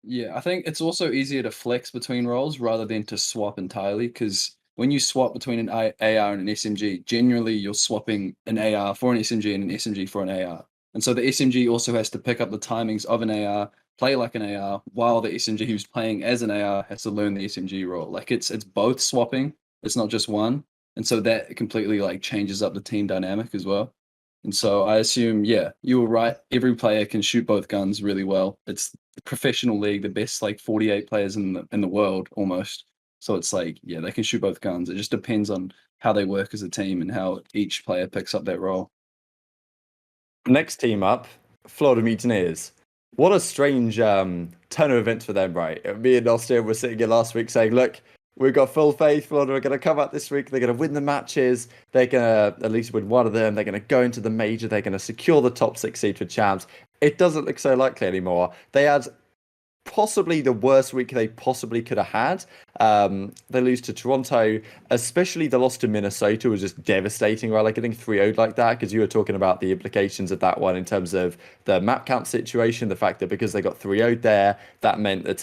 Yeah, I think it's also easier to flex between roles rather than to swap entirely, because when you swap between an AR and an SMG, generally you're swapping an AR for an SMG and an SMG for an AR. And so the SMG also has to pick up the timings of an AR, play like an AR, while the SMG who's playing as an AR has to learn the SMG role. Like it's both swapping, it's not just one. And so that completely like changes up the team dynamic as well. And so I assume, yeah, you were right. Every player can shoot both guns really well. It's the professional league, the best like 48 players in the world almost. So it's like, yeah, they can shoot both guns. It just depends on how they work as a team and how each player picks up that role. Next team up, Florida Mutineers. What a strange turn of events for them, right? Me and Austin were sitting here last week saying, look, we've got full faith. Florida are going to come out this week. They're going to win the matches. They're going to at least win one of them. They're going to go into the major. They're going to secure the top 6 seed for champs. It doesn't look so likely anymore. They had possibly the worst week they possibly could have had. They lose to Toronto, especially the loss to Minnesota was just devastating, right? Like getting 3-0'd like that, because you were talking about the implications of that one in terms of the map count situation, the fact that because they got 3-0'd there, that meant that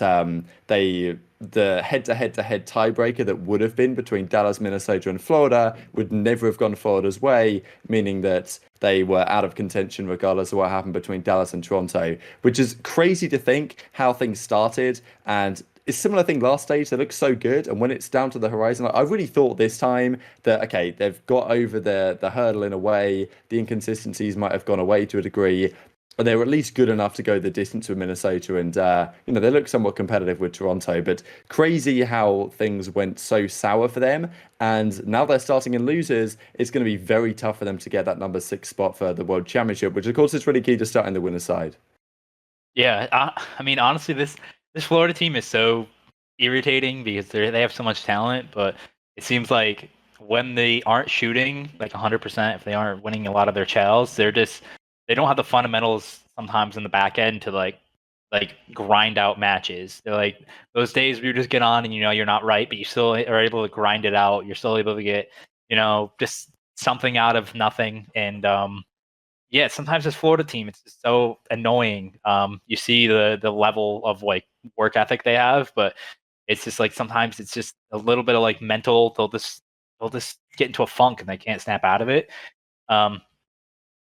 the head-to-head tiebreaker that would have been between Dallas, Minnesota, and Florida would never have gone Florida's way, meaning that they were out of contention regardless of what happened between Dallas and Toronto, which is crazy to think how things started. And it's a similar thing last stage. They look so good, and when it's down to the horizon, I really thought this time that, okay, they've got over the hurdle in a way. The inconsistencies might have gone away to a degree, but they were at least good enough to go the distance with Minnesota, and they look somewhat competitive with Toronto. But crazy how things went so sour for them, and now they're starting in losers. It's going to be very tough for them to get that number 6 spot for the World Championship, which of course is really key to start in the winner's side. Yeah, I mean, honestly, this Florida team is so irritating because they have so much talent, but it seems like when they aren't shooting like 100%, if they aren't winning a lot of their chals, they don't have the fundamentals sometimes in the back end to like grind out matches. They're like those days where you just get on and you're not right, but you still are able to grind it out. You're still able to get just something out of nothing. And yeah, sometimes this Florida team, it's just so annoying. You see the level of like work ethic they have, but it's just like sometimes it's just a little bit of like mental. They'll just get into a funk and they can't snap out of it.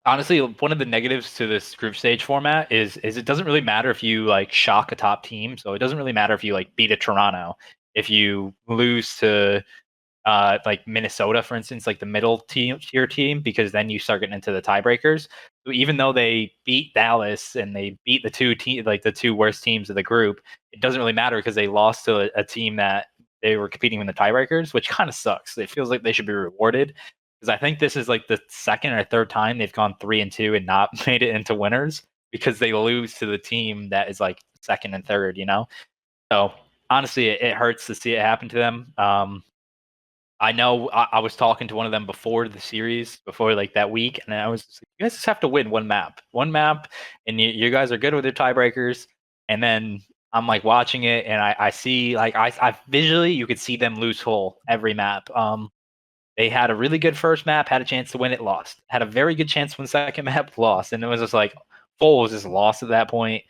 Honestly, one of the negatives to this group stage format is it doesn't really matter if you like shock a top team. So it doesn't really matter if you like beat a Toronto. if you lose to like Minnesota, for instance, like the middle tier team, because then you start getting into the tiebreakers. So even though they beat Dallas and they beat the two worst teams of the group, it doesn't really matter because they lost to a team that they were competing in the tiebreakers, which kind of sucks. It feels like they should be rewarded, because I think this is like the second or third time they've gone 3-2 and not made it into winners because they lose to the team that is like second and third, So honestly, it hurts to see it happen to them. I know I was talking to one of them before the series, before like that week, and I was just like, you guys just have to win one map, and you guys are good with your tiebreakers. And then I'm like watching it, and I see like I visually you could see them lose full every map. They had a really good first map, had a chance to win it, lost. Had a very good chance to win second map, lost, and it was just like full was just lost at that point.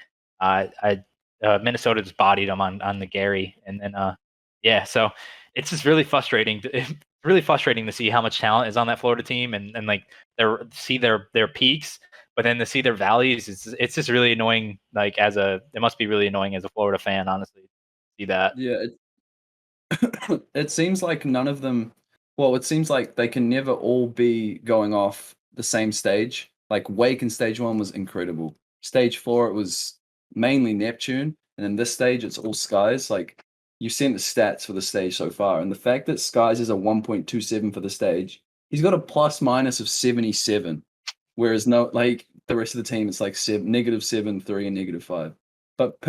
Minnesota just bodied them on the Gary, and then yeah, so it's just really frustrating. It's really frustrating to see how much talent is on that Florida team, and like their peaks, but then to see their valleys. It's just really annoying. Like it must be really annoying as a Florida fan, honestly, to see that. Yeah, it seems like none of them. Well, it seems like they can never all be going off the same stage. Like Wake in stage 1 was incredible. Stage 4 it was mainly Neptune, and then this stage it's all Skies. Like you've seen the stats for the stage so far, and the fact that Skies is a 1.27 for the stage, he's got a plus minus of 77, whereas no like the rest of the team it's like -7, 3, and -5. But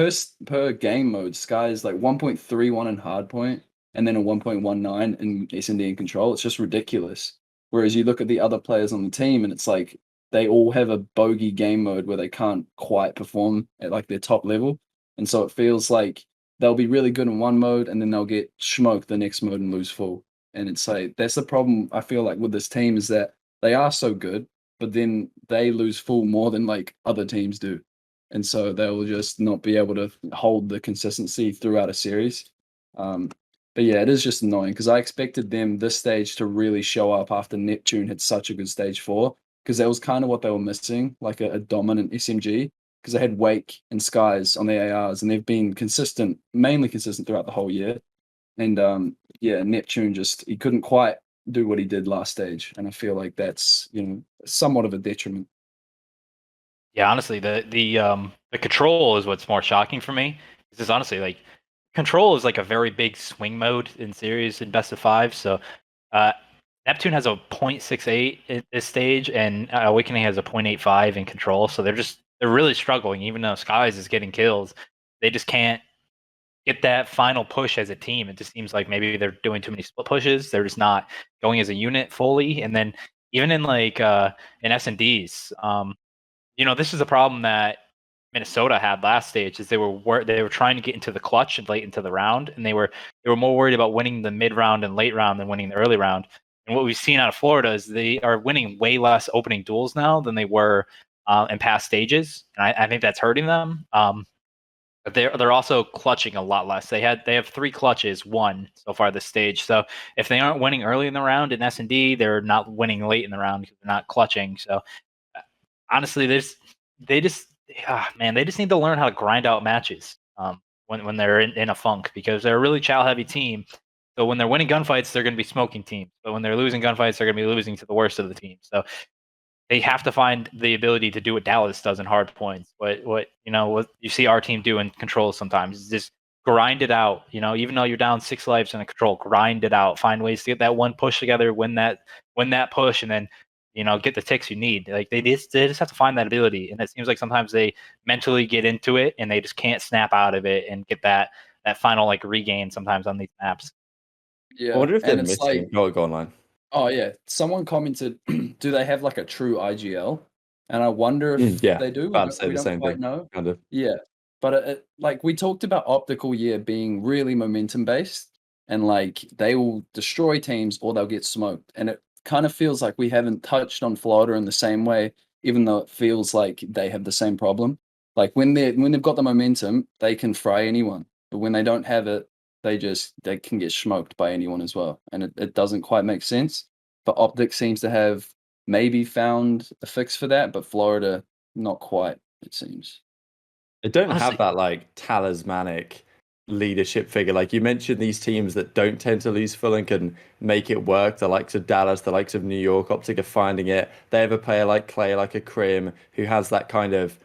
per game mode, Sky is like 1.31 in hardpoint and then a 1.19 in S&D and control. It's just ridiculous. Whereas you look at the other players on the team and it's like they all have a bogey game mode where they can't quite perform at like their top level. And so it feels like they'll be really good in one mode and then they'll get smoked the next mode and lose full. And it's like that's the problem I feel like with this team is that they are so good, but then they lose full more than like other teams do. And so they'll just not be able to hold the consistency throughout a series. But yeah, it is just annoying because I expected them this stage to really show up after Neptune had such a good stage 4, because that was kind of what they were missing, like a dominant SMG, because they had Wake and Skies on the ARs and they've been consistent, mainly consistent throughout the whole year. And yeah, Neptune just he couldn't quite do what he did last stage, and I feel like that's somewhat of a detriment. Yeah, honestly, the control is what's more shocking for me. This is honestly like control is like a very big swing mode in series in best of 5. So uh, Neptune has a 0.68 at this stage, and Awakening has a 0.85 in control. So they're really struggling, even though Skies is getting kills. They just can't get that final push as a team. It just seems like maybe they're doing too many split pushes. They're just not going as a unit fully. And then even in like in S&Ds, this is a problem that Minnesota had last stage. Is they were trying to get into the clutch and late into the round, and they were more worried about winning the mid round and late round than winning the early round. And what we've seen out of Florida is they are winning way less opening duels now than they were in past stages, and I think that's hurting them. But they're also clutching a lot less. They have 3 clutches, 1 so far this stage. So if they aren't winning early in the round in S&D, they're not winning late in the round because they're not clutching. So honestly, they just need to learn how to grind out matches when they're in a funk, because they're a really chow heavy team. So when they're winning gunfights, they're going to be smoking teams. But when they're losing gunfights, they're going to be losing to the worst of the teams. So they have to find the ability to do what Dallas does in hard points. What you see our team do in control sometimes is just grind it out. Even though you're down 6 lives in a control, grind it out. Find ways to get that one push together, win that push, and then get the ticks you need. Like they just have to find that ability, and it seems like sometimes they mentally get into it and they just can't snap out of it and get that final like regain sometimes on these maps. Yeah, I wonder if they're and it's missing. like, Go online. oh yeah, someone commented, do they have like a true IGL? And I wonder if Yeah, they do. about to say We the don't same quite thing. know. Kind of. Yeah, but like we talked about optical year being really momentum based, and like they will destroy teams or they'll get smoked, and it kind of feels like we haven't touched on Florida in the same way, even though it feels like they have the same problem. Like when they've got the momentum, they can fry anyone, but when they don't have it, they can get smoked by anyone as well, and it doesn't quite make sense. But OpTic seems to have maybe found a fix for that, but Florida not quite, it seems. They don't Honestly, have that like talismanic leadership figure. Like you mentioned, these teams that don't tend to lose full and can make it work. The likes of Dallas, the likes of New York, OpTic are finding it. They have a player like Clay, like a Crim, who has that kind of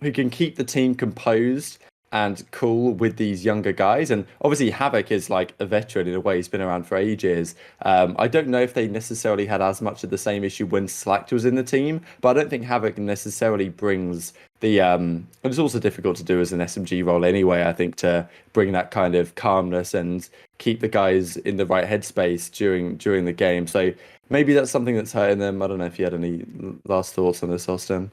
who can keep the team composed and cool with these younger guys. And obviously, Havoc is like a veteran in a way; he's been around for ages. I don't know if they necessarily had as much of the same issue when Slacked was in the team, but I don't think Havoc necessarily brings the. And it's also difficult to do as an SMG role anyway. I think to bring that kind of calmness and keep the guys in the right headspace during the game. So maybe that's something that's hurting them. I don't know if you had any last thoughts on this, Austin.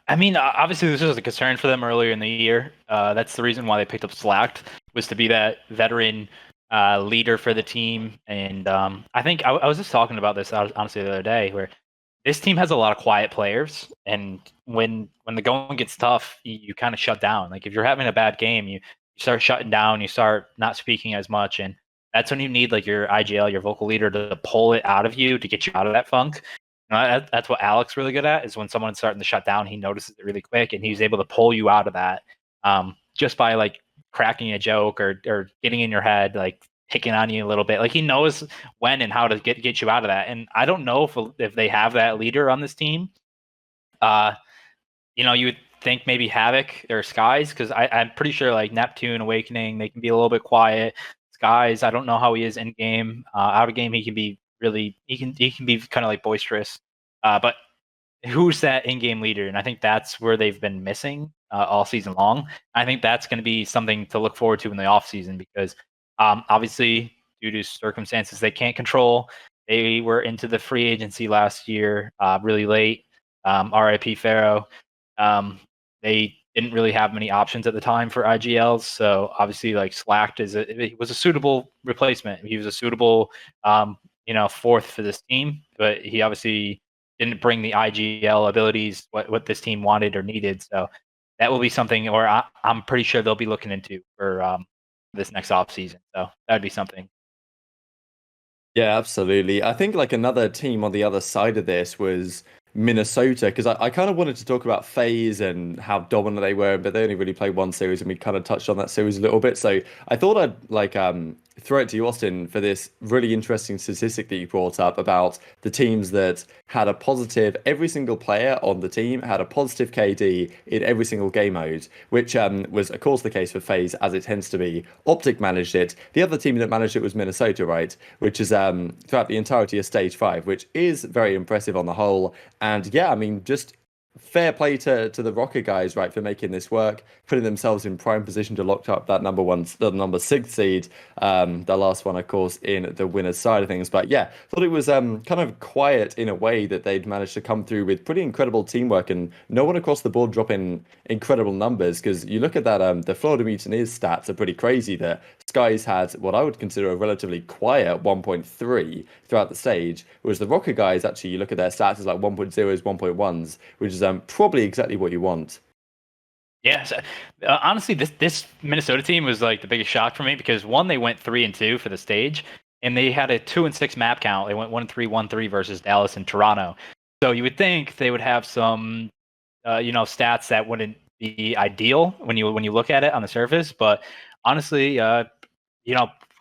I mean, obviously, this was a concern for them earlier in the year. That's the reason why they picked up Slacked, was to be that veteran leader for the team. And I think I was just talking about this honestly the other day, where this team has a lot of quiet players, and when the going gets tough, you kind of shut down. Like if you're having a bad game, you start shutting down, you start not speaking as much, and that's when you need like your IGL, your vocal leader, to pull it out of you to get you out of that funk. That's what Alex really good at, is when someone's starting to shut down, he notices it really quick, and he's able to pull you out of that just by like cracking a joke or getting in your head, like picking on you a little bit. Like he knows when and how to get you out of that. And I don't know if they have that leader on this team. You would think maybe Havoc or Skies, because I'm pretty sure like Neptune, Awakening, they can be a little bit quiet. Skies, I don't know how he is in game. Out of game, he can be he can be kind of like boisterous. But who's that in-game leader? And I think that's where they've been missing all season long. I think that's going to be something to look forward to in the offseason, because obviously, due to circumstances they can't control, they were into the free agency last year really late. RIP Pharaoh. They didn't really have many options at the time for IGLs, so obviously, like Slacked was a suitable replacement. He was a suitable, fourth for this team, but he obviously didn't bring the IGL abilities what this team wanted or needed. So that will be something, or I'm pretty sure they'll be looking into for this next off season. So that'd be something. Yeah, absolutely. I think like another team on the other side of this was Minnesota, because I kind of wanted to talk about FaZe and how dominant they were, but they only really played one series, and we kind of touched on that series a little bit. So I thought I'd like throw it to you, Austin, for this really interesting statistic that you brought up about the teams that had a positive, every single player on the team had a positive KD in every single game mode, which was of course the case for FaZe, as it tends to be. OpTic managed it. The other team that managed it was Minnesota, right? Which is throughout the entirety of stage 5, which is very impressive on the whole. And yeah, I mean, just fair play to the Rokkr guys, right, for making this work, putting themselves in prime position to lock up that the number 6 seed, the last one, of course, in the winner's side of things. But yeah, thought it was kind of quiet in a way that they'd managed to come through with pretty incredible teamwork, and no one across the board dropping incredible numbers. Because you look at that, the Florida Mutineers stats are pretty crazy. That Skies had what I would consider a relatively quiet 1.3 throughout the stage, whereas the Rokkr guys, actually, you look at their stats, is like 1.0s, 1.1s, which is probably exactly what you want. Yeah, so, honestly, this Minnesota team was like the biggest shock for me, because one, they went 3-2 for the stage, and they had a 2-6 map count. They went 1-3, 1-3 versus Dallas and Toronto. So you would think they would have some, stats that wouldn't be ideal when you look at it on the surface. But honestly,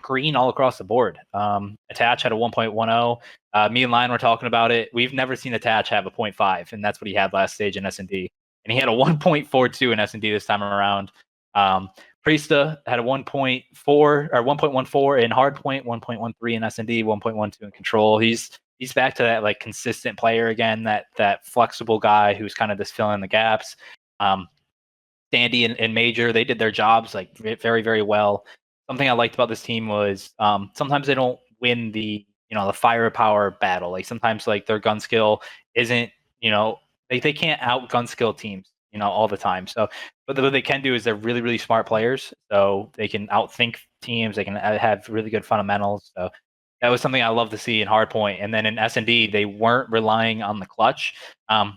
green all across the board. Attach had a 1.10. Me and Lion were talking about it. We've never seen Attach have a 0.5, and that's what he had last stage in S&D. And he had a 1.42 in S&D this time around. Priesta had a 1.4 or 1.14 in hardpoint, 1.13 in S&D, 1.12 in control. He's back to that like consistent player again, that flexible guy who's kind of just filling in the gaps. Sandy and Major, they did their jobs like very, very well. Something I liked about this team was sometimes they don't win the firepower battle. Like sometimes like their gun skill isn't, they can't out gun skill teams, all the time. So, but what they can do is they're really, really smart players. So they can outthink teams. They can have really good fundamentals. So that was something I love to see in hardpoint. And then in S&D, they weren't relying on the clutch.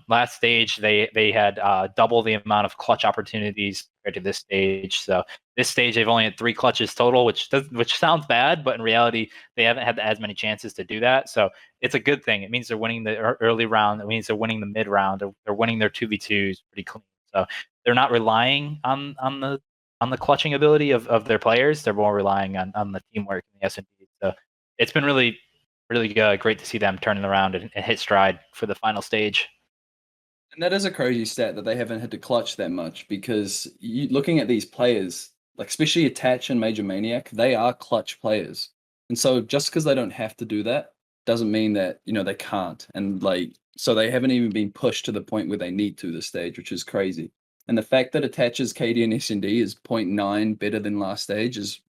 Last stage, they had double the amount of clutch opportunities compared to this stage. So this stage, they've only had 3 clutches total, which sounds bad, but in reality, they haven't had as many chances to do that. So it's a good thing. It means they're winning the early round. It means they're winning the mid round. They're winning their 2v2s pretty clean. So they're not relying on the on the clutching ability of their players. They're more relying on the teamwork and the S&D. So it's been really great to see them turning around and hit stride for the final stage. And that is a crazy stat that they haven't had to clutch that much, because looking at these players, like especially Attach and Major Maniac, they are clutch players. And so just because they don't have to do that doesn't mean that, they can't. And like, so they haven't even been pushed to the point where they need to this stage, which is crazy. And the fact that Attach's KD and S&D is 0.9 better than last stage is,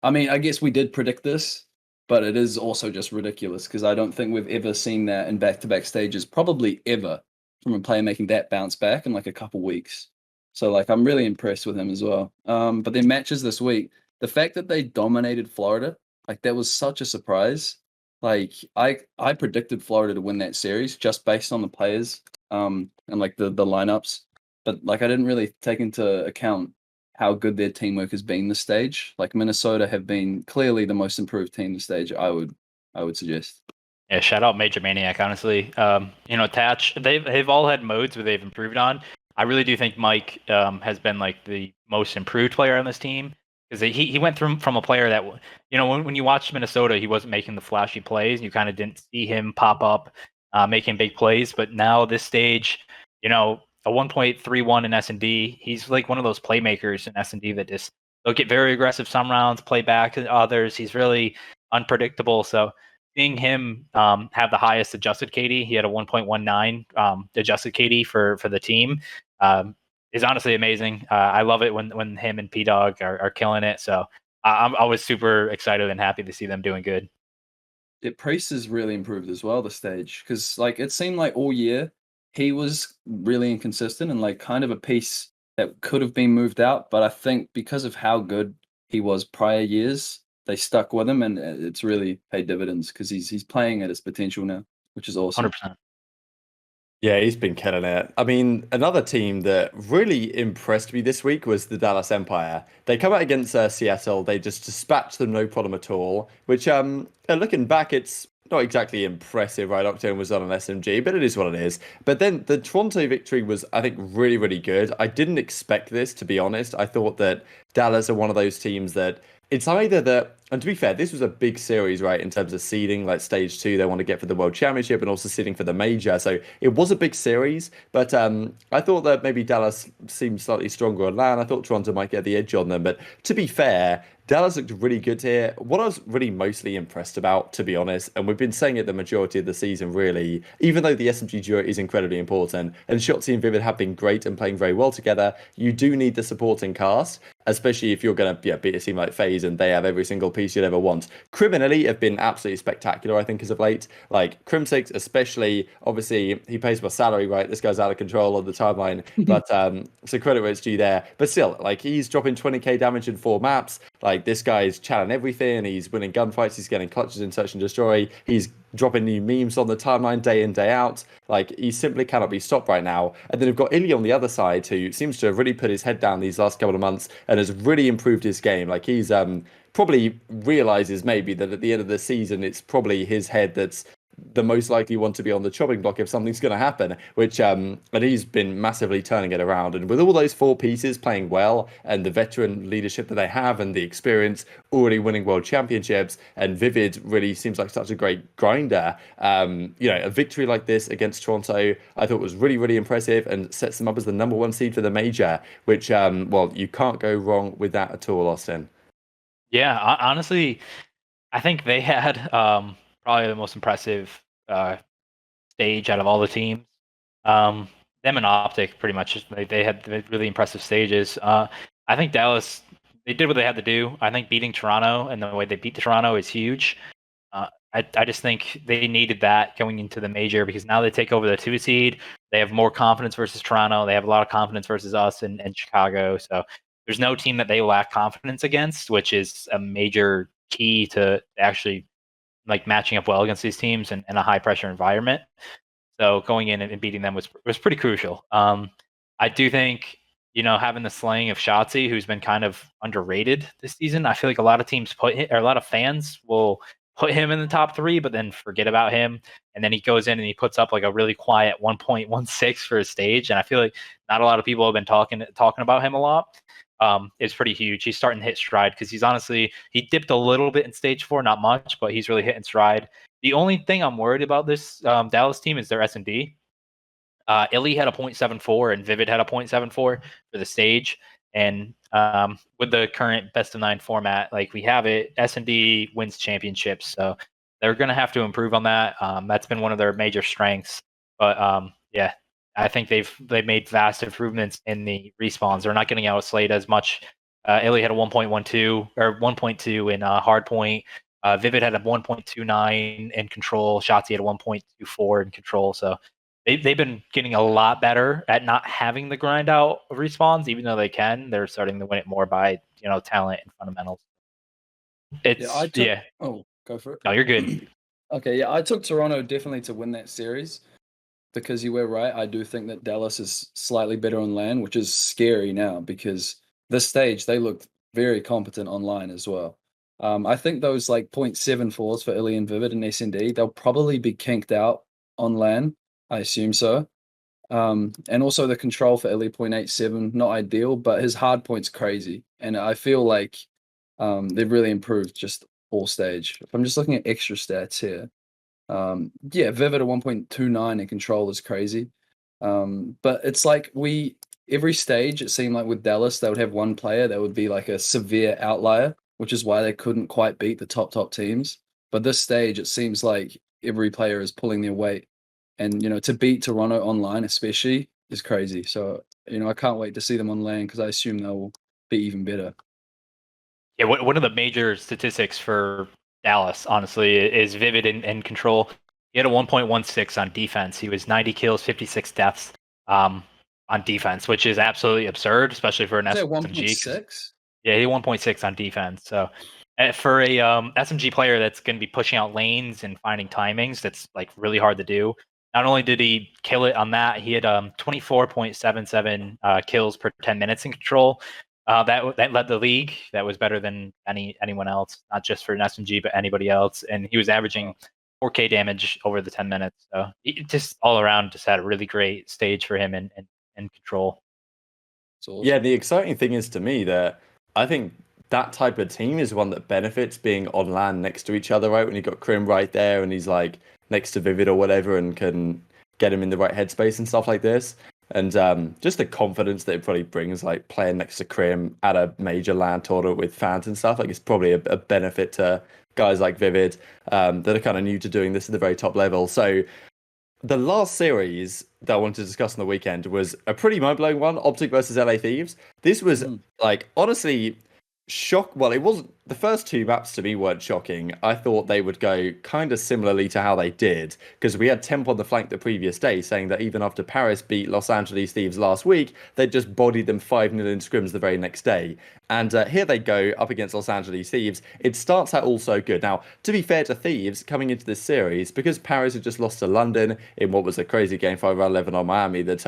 I mean, I guess we did predict this, but it is also just ridiculous, because I don't think we've ever seen that in back-to-back stages, probably ever, from a player making that bounce back in like a couple weeks. So like, I'm really impressed with him as well. But their matches this week, the fact that they dominated Florida, like that was such a surprise. Like I predicted Florida to win that series just based on the players and like the lineups, but like I didn't really take into account how good their teamwork has been this stage. Like Minnesota have been clearly the most improved team this stage, I would suggest. Yeah, shout out Major Maniac, honestly. Attach, they've all had modes where they've improved on. I really do think Mike has been like the most improved player on this team, because he went from a player that, when you watched Minnesota, he wasn't making the flashy plays. You kind of didn't see him pop up making big plays. But now this stage, a 1.31 in S&D, he's like one of those playmakers in S&D that just, they'll get very aggressive some rounds, play back others. He's really unpredictable. So seeing him have the highest adjusted KD, he had a 1.19 adjusted KD for the team, is honestly amazing. I love it when him and P-Dog are killing it. So I was super excited and happy to see them doing good. Priest has really improved as well, the stage, because like it seemed like all year he was really inconsistent and like kind of a piece that could have been moved out. But I think because of how good he was prior years, they stuck with him, and it's really paid dividends, because he's playing at his potential now, which is awesome. 100%. Yeah, he's been killing it. I mean, another team that really impressed me this week was the Dallas Empire. They come out against Seattle. They just dispatched them, no problem at all. Which, looking back, it's not exactly impressive, right? Octane was on an SMG, but it is what it is. But then the Toronto victory was, I think, really, really good. I didn't expect this, to be honest. I thought that Dallas are one of those teams that it's either that, and to be fair, this was a big series, right, in terms of seeding, like stage 2, they want to get for the World Championship and also seeding for the major. So it was a big series, but I thought that maybe Dallas seemed slightly stronger on land. I thought Toronto might get the edge on them, but to be fair, Dallas looked really good here. What I was really mostly impressed about, to be honest, and we've been saying it the majority of the season, really, even though the SMG duo is incredibly important, and Shotzi and Vivid have been great and playing very well together, you do need the supporting cast, especially if you're going to beat a team like FaZe and they have every single piece you'd ever want. Criminally have been absolutely spectacular, I think, as of late. Like, Crimsix especially, obviously, he pays my salary, right? This guy's out of control on the timeline, but so credit where it's due there. But still, like, he's dropping 20k damage in 4 maps. Like, this guy's channeling everything. He's winning gunfights. He's getting clutches in Search and Destroy. He's dropping new memes on the timeline day in, day out. Like, he simply cannot be stopped right now. And then we've got Illy on the other side, who seems to have really put his head down these last couple of months and has really improved his game. Like, he's probably realizes maybe that at the end of the season, it's probably his head that's the most likely one to be on the chopping block if something's going to happen, which and he's been massively turning it around. And with all those 4 pieces playing well, and the veteran leadership that they have, and the experience already winning world championships, and Vivid really seems like such a great grinder, a victory like this against Toronto I thought was really, really impressive and sets them up as the #1 seed for the major, which you can't go wrong with that at all, Austin. Yeah, honestly, I think they had probably the most impressive stage out of all the teams. Them and OpTic pretty much, they had really impressive stages. I think Dallas, they did what they had to do. I think beating Toronto and the way they beat Toronto is huge. I just think they needed that going into the major, because now they take over the 2 seed. They have more confidence versus Toronto. They have a lot of confidence versus us and Chicago. So there's no team that they lack confidence against, which is a major key to actually like matching up well against these teams in a high pressure environment. So going in and beating them was pretty crucial. I do think, having the slaying of Shotzi, who's been kind of underrated this season. I feel like a lot of teams a lot of fans will put him in the top 3, but then forget about him. And then he goes in and he puts up like a really quiet 1.16 for his stage. And I feel like not a lot of people have been talking about him a lot. is pretty huge. He's starting to hit stride because he dipped a little bit in stage 4, not much, but he's really hitting stride. The only thing I'm worried about this Dallas team is their S&D. Illy had a 0.74 and Vivid had a 0.74 for the stage. And with the current best of 9 format, like we have it, S&D wins championships. So they're going to have to improve on that. That's been one of their major strengths. But yeah, I think they've made vast improvements in the respawns. They're not getting outslayed as much. Illy had a 1.12 or 1.2 in hardpoint. Vivid had a 1.29 in control. Shotzi had a 1.24 in control. So they've been getting a lot better at not having the grind out of respawns, even though they can. They're starting to win it more by talent and fundamentals. Oh, go for it. No, you're good. Okay, yeah, I took Toronto definitely to win that series because you were right. I do think that Dallas is slightly better on LAN, which is scary now because this stage they looked very competent online as well. I think those like 0.74s for Illy and Vivid and SND, they'll probably be kinked out on LAN. I assume so. And also the control for Illy 0.87, not ideal, but his hard point's crazy. And I feel like they've really improved just all stage. If I'm just looking at extra stats here, yeah, Vivid at 1.29 in control is crazy. But it's like every stage, it seemed like with Dallas, they would have one player that would be like a severe outlier, which is why they couldn't quite beat the top teams. But this stage, it seems like every player is pulling their weight. And, to beat Toronto online especially is crazy. So, I can't wait to see them on LAN because I assume they'll be even better. Yeah, one of the major statistics for Dallas, honestly, is Vivid in control. He had a 1.16 on defense. He was 90 kills, 56 deaths on defense, which is absolutely absurd, especially for an SMG. 1.6? Yeah, he had 1.6 on defense. So for a SMG player that's going to be pushing out lanes and finding timings, that's like really hard to do. Not only did he kill it on that, he had 24.77 kills per 10 minutes in control. That led the league. That was better than anyone else, not just for an SMG, but anybody else. And he was averaging 4K damage over the 10 minutes. So he just all around just had a really great stage for him in control. Awesome. Yeah, the exciting thing is to me that I think that type of team is one that benefits being on LAN next to each other, right? When you've got Crim right there and he's like next to Vivid or whatever and can get him in the right headspace and stuff like this. And just the confidence that it probably brings, like playing next to Crim at a major LAN tournament with fans and stuff, like it's probably a benefit to guys like Vivid that are kind of new to doing this at the very top level. So the last series that I wanted to discuss on the weekend was a pretty mind-blowing one, OpTic versus LA Thieves. This was like honestly well, it wasn't the first two maps to me weren't shocking. I thought they would go kind of similarly to how they did, because we had Temp on the flank the previous day saying that even after Paris beat Los Angeles Thieves last week, they'd just bodied them 5-0 in scrims the very next day. And here they go up against Los Angeles Thieves. It starts out all so good. Now, to be fair to Thieves, coming into this series, because Paris had just lost to London in what was a crazy game 5-11 on Miami that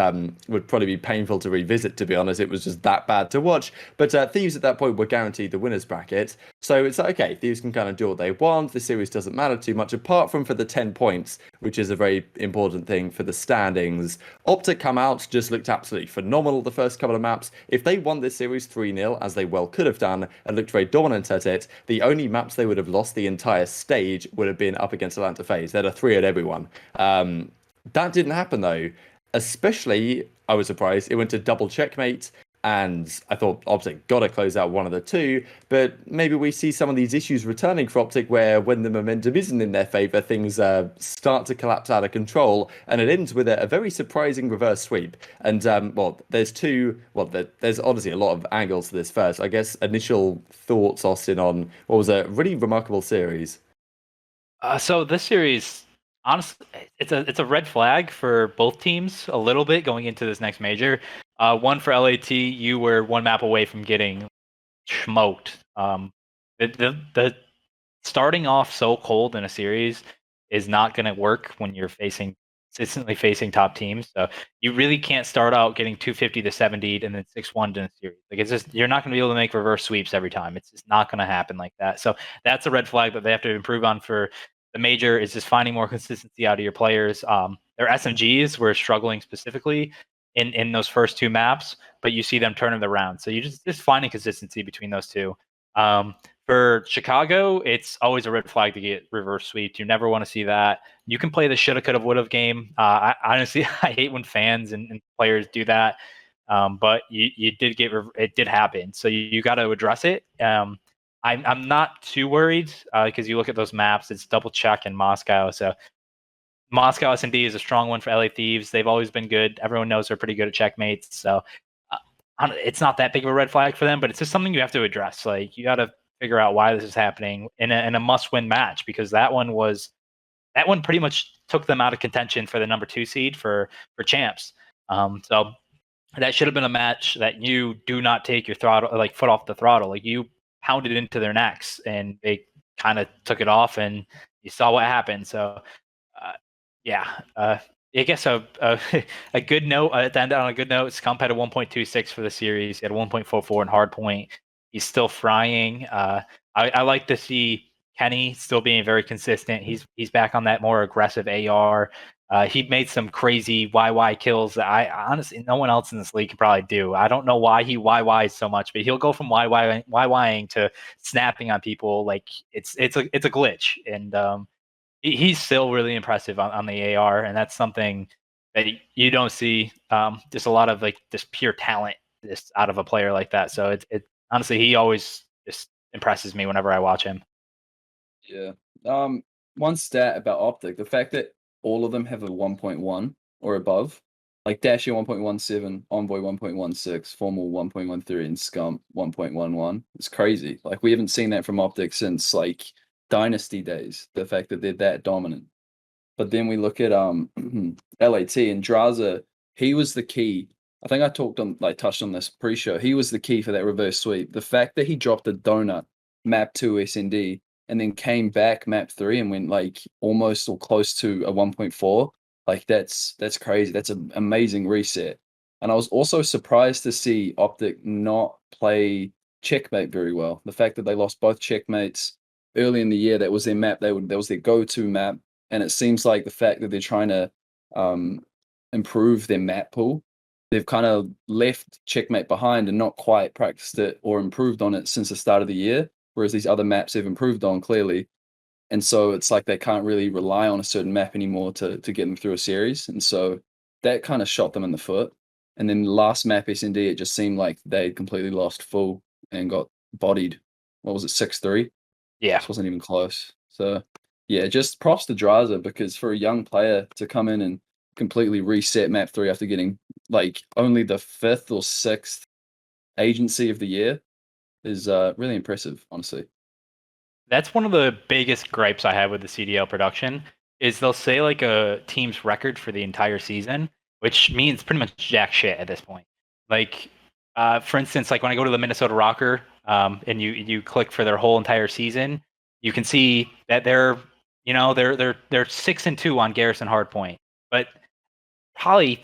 would probably be painful to revisit, to be honest. It was just that bad to watch. But Thieves at that point were guaranteed the winners bracket. So it's like, okay, Thieves can kind of do what they want. The series doesn't matter too much, apart from for the 10 points, which is a very important thing for the standings. OpTic come out, just looked absolutely phenomenal the first couple of maps. If they won this series 3-0, as they well could have done, and looked very dominant at it, the only maps they would have lost the entire stage would have been up against Atlanta FaZe. They'd have 3 at everyone. That didn't happen, though. Especially, I was surprised, it went to double checkmate. And I thought OpTic got to close out one of the two, but maybe we see some of these issues returning for OpTic where when the momentum isn't in their favour, things start to collapse out of control, and it ends with a very surprising reverse sweep. And, there's honestly a lot of angles to this first. I guess initial thoughts, Austin, on what was a really remarkable series. So this series, honestly, it's a red flag for both teams a little bit going into this next major. One for LAT, you were one map away from getting smoked. The starting off so cold in a series is not going to work when you're consistently facing top teams. So you really can't start out getting 250 to 70 and then 6-1 in a series. Like it's just, you're not going to be able to make reverse sweeps every time. It's just not going to happen like that. So that's a red flag that they have to improve on for the major, is just finding more consistency out of your players. Their SMGs were struggling specifically. in those first two maps, but you see them turning around. So you just finding consistency between those two. For Chicago, it's always a red flag to get reverse sweep. You never want to see that. You can play the shoulda, coulda, woulda game. I honestly, I hate when fans and players do that. But you did get it did happen, so you got to address it. I'm not too worried because you look at those maps. It's double check in Moscow, so Moscow S&D is a strong one for LA Thieves. They've always been good. Everyone knows they're pretty good at checkmates, so it's not that big of a red flag for them. But it's just something you have to address. Like you got to figure out why this is happening in a must-win match, because that one pretty much took them out of contention for the number 2 seed for champs. So that should have been a match that you do not take your foot off the throttle. Like you pounded into their necks and they kind of took it off, and you saw what happened. So I guess a good note to end on a good note. Scump had a 1.26 for the series. He had a 1.44 in hardpoint. He's still frying. I like to see Kenny still being very consistent. He's back on that more aggressive AR. He made some crazy YY kills that I honestly no one else in this league can probably do. I don't know why he YYs so much, but he'll go from YYing to snapping on people like it's a glitch, and he's still really impressive on the AR, and that's something that you don't see. Just a lot of like just pure talent just out of a player like that. So it honestly, he always just impresses me whenever I watch him. Yeah. One stat about OpTic, the fact that all of them have a 1.1 or above, like Dasher 1.17, Envoy 1.16, Formal 1.13, and Scump 1.11. It's crazy. Like we haven't seen that from OpTic since like Dynasty days. The fact that they're that dominant. But then we look at LAT and Draza. He was the key. I think I touched on this pre-show. He was the key for that reverse sweep. The fact that he dropped a donut map 2 SND and then came back map 3 and went like almost or close to a 1.4. Like that's crazy. That's an amazing reset. And I was also surprised to see OpTic not play checkmate very well. The fact that they lost both checkmates early in the year, that was their map. That was their go-to map. And it seems like the fact that they're trying to improve their map pool, they've kind of left checkmate behind and not quite practiced it or improved on it since the start of the year. Whereas these other maps have improved on clearly. And so it's like they can't really rely on a certain map anymore to get them through a series. And so that kind of shot them in the foot. And then last map SND, it just seemed like they completely lost full and got bodied. What was it, 6-3? Yeah. This wasn't even close. So yeah, just props to Draza, because for a young player to come in and completely reset map 3 after getting like only the 5th or 6th agency of the year is really impressive, honestly. That's one of the biggest gripes I have with the CDL production is they'll say like a team's record for the entire season, which means pretty much jack shit at this point. Like, for instance, like when I go to the Minnesota Rokkr and you click for their whole entire season, you can see that they're 6-2 on Garrison Hardpoint, but probably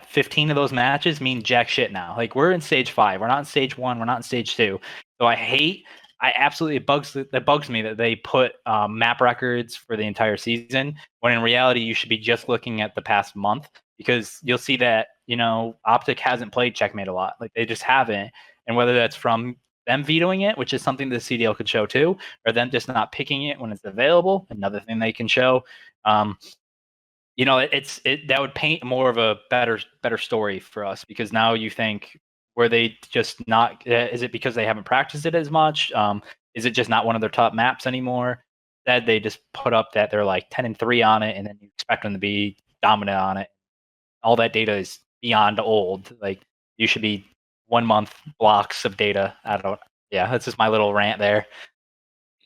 15 of those matches mean jack shit now. Like we're in stage 5, we're not in stage 1, we're not in stage 2. So it bugs me that they put map records for the entire season when in reality you should be just looking at the past month, because you'll see that OpTic hasn't played checkmate a lot. Like they just haven't, and whether that's from them vetoing it, which is something the CDL could show too, or them just not picking it when it's available, another thing they can show. That would paint more of a better story for us, because now you think, were they just not? Is it because they haven't practiced it as much? Is it just not one of their top maps anymore? That they just put up that they're like 10-3 on it, and then you expect them to be dominant on it. All that data is beyond old. Like you should be 1 month blocks of data. That's just my little rant there.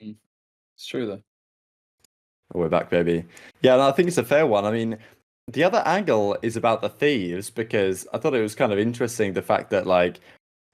It's true though. We're back, baby. Yeah, and I think it's a fair one. I mean, the other angle is about the Thieves, because I thought it was kind of interesting the fact that, like,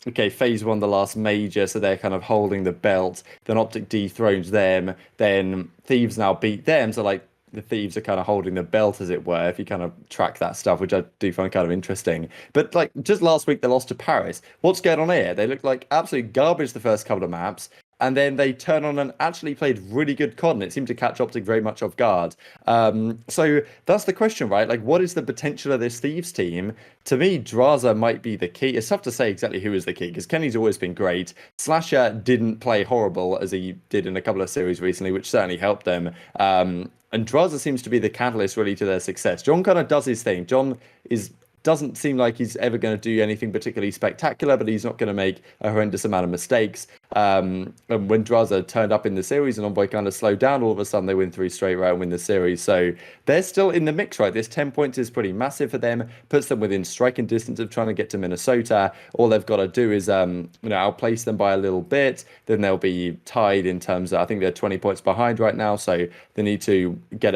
okay, FaZe won the last major, so they're kind of holding the belt. Then OpTic dethrones them. Then Thieves now beat them, so like the Thieves are kind of holding the belt, as it were, if you kind of track that stuff, which I do find kind of interesting. But like just last week, they lost to Paris. What's going on here? They look like absolute garbage the first couple of maps. and then they turn on and actually played really good COD, and it seemed to catch OpTic very much off guard. So that's the question, right? Like, what is the potential of this Thieves team? To me, Draza might be the key. It's tough to say exactly who is the key, because Kenny's always been great. Slasher didn't play horrible as he did in a couple of series recently, which certainly helped them. And Draza seems to be the catalyst really to their success. John kind of does his thing. John doesn't seem like he's ever going to do anything particularly spectacular, but he's not going to make a horrendous amount of mistakes. And when Draza turned up in the series and Envoy kind of slowed down, all of a sudden they win 3 straight right and win the series. So they're still in the mix, right? This 10 points is pretty massive for them, puts them within striking distance of trying to get to Minnesota. All they've got to do is outplace them by a little bit. Then they'll be tied in terms of, I think they're 20 points behind right now. So they need to get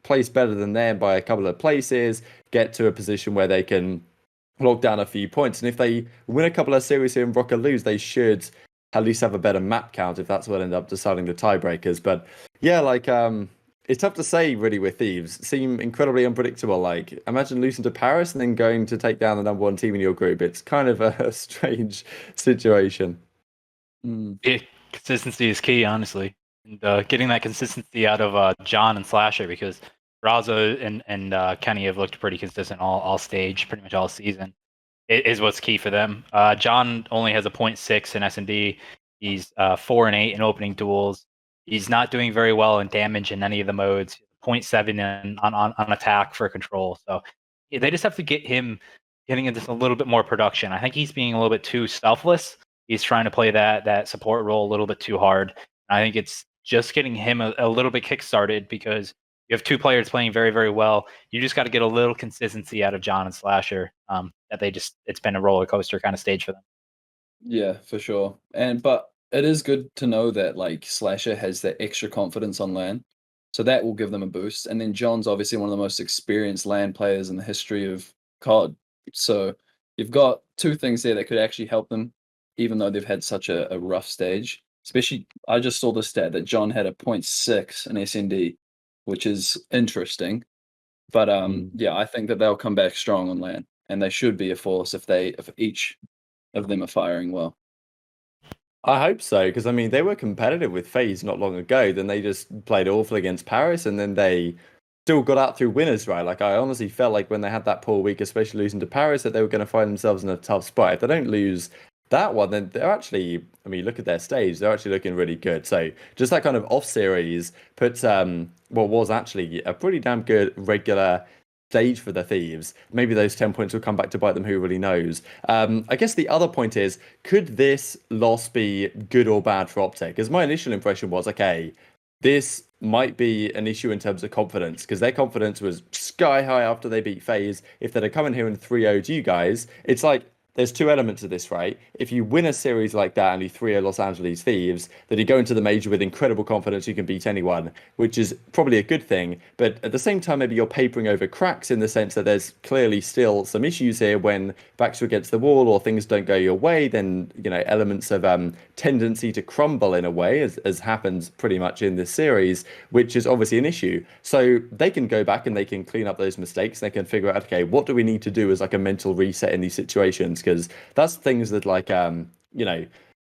place better than them by a couple of places, get to a position where they can lock down a few points. And if they win a couple of series here and Rokkr lose, they should at least have a better map count if that's what ended up deciding the tiebreakers. But yeah, it's tough to say really with Thieves. Seem incredibly unpredictable. Like, imagine losing to Paris and then going to take down the number 1 team in your group. It's kind of a strange situation. Yeah, consistency is key, honestly. And getting that consistency out of John and Slasher, because Raza and Kenny have looked pretty consistent all stage, pretty much all season. It is what's key for them. John only has a 0.6 in S&D. He's 4 and 8 in opening duels. He's not doing very well in damage in any of the modes. 0.7 on attack for control. So they just have to get him getting into a little bit more production. I think he's being a little bit too selfless. He's trying to play that support role a little bit too hard. I think it's just getting him a little bit kick-started, because you have 2 players playing very, very well. You just got to get a little consistency out of John and Slasher. It's been a roller coaster kind of stage for them. Yeah, for sure. But it is good to know that like Slasher has that extra confidence on LAN. So that will give them a boost. And then John's obviously one of the most experienced LAN players in the history of COD. So you've got 2 things there that could actually help them, even though they've had such a rough stage. Especially, I just saw the stat that John had a 0.6 in SND, which is interesting. But yeah, I think that they'll come back strong on LAN, and they should be a force if each of them are firing well. I hope so, because I mean they were competitive with FaZe not long ago. Then they just played awful against Paris, and then they still got out through winners, right? Like, I honestly felt like when they had that poor week, especially losing to Paris, that they were going to find themselves in a tough spot. If they don't lose that one, then they're actually, I mean, look at their stage, they're actually looking really good. So just that kind of off series puts what was actually a pretty damn good regular stage for the Thieves. Maybe those 10 points will come back to bite them, who really knows. I guess the other point is, could this loss be good or bad for OpTic? Because my initial impression was, okay, this might be an issue in terms of confidence, because their confidence was sky high after they beat FaZe. If they'd have come in here and 3-0'd you guys, it's like, there's 2 elements to this, right? If you win a series like that and you 3-0 Los Angeles Thieves, then you go into the major with incredible confidence you can beat anyone, which is probably a good thing. But at the same time, maybe you're papering over cracks in the sense that there's clearly still some issues here when backs are against the wall or things don't go your way. Then, elements of tendency to crumble in a way, as happens pretty much in this series, which is obviously an issue. So they can go back and they can clean up those mistakes. They can figure out, okay, what do we need to do as like a mental reset in these situations? Because that's things that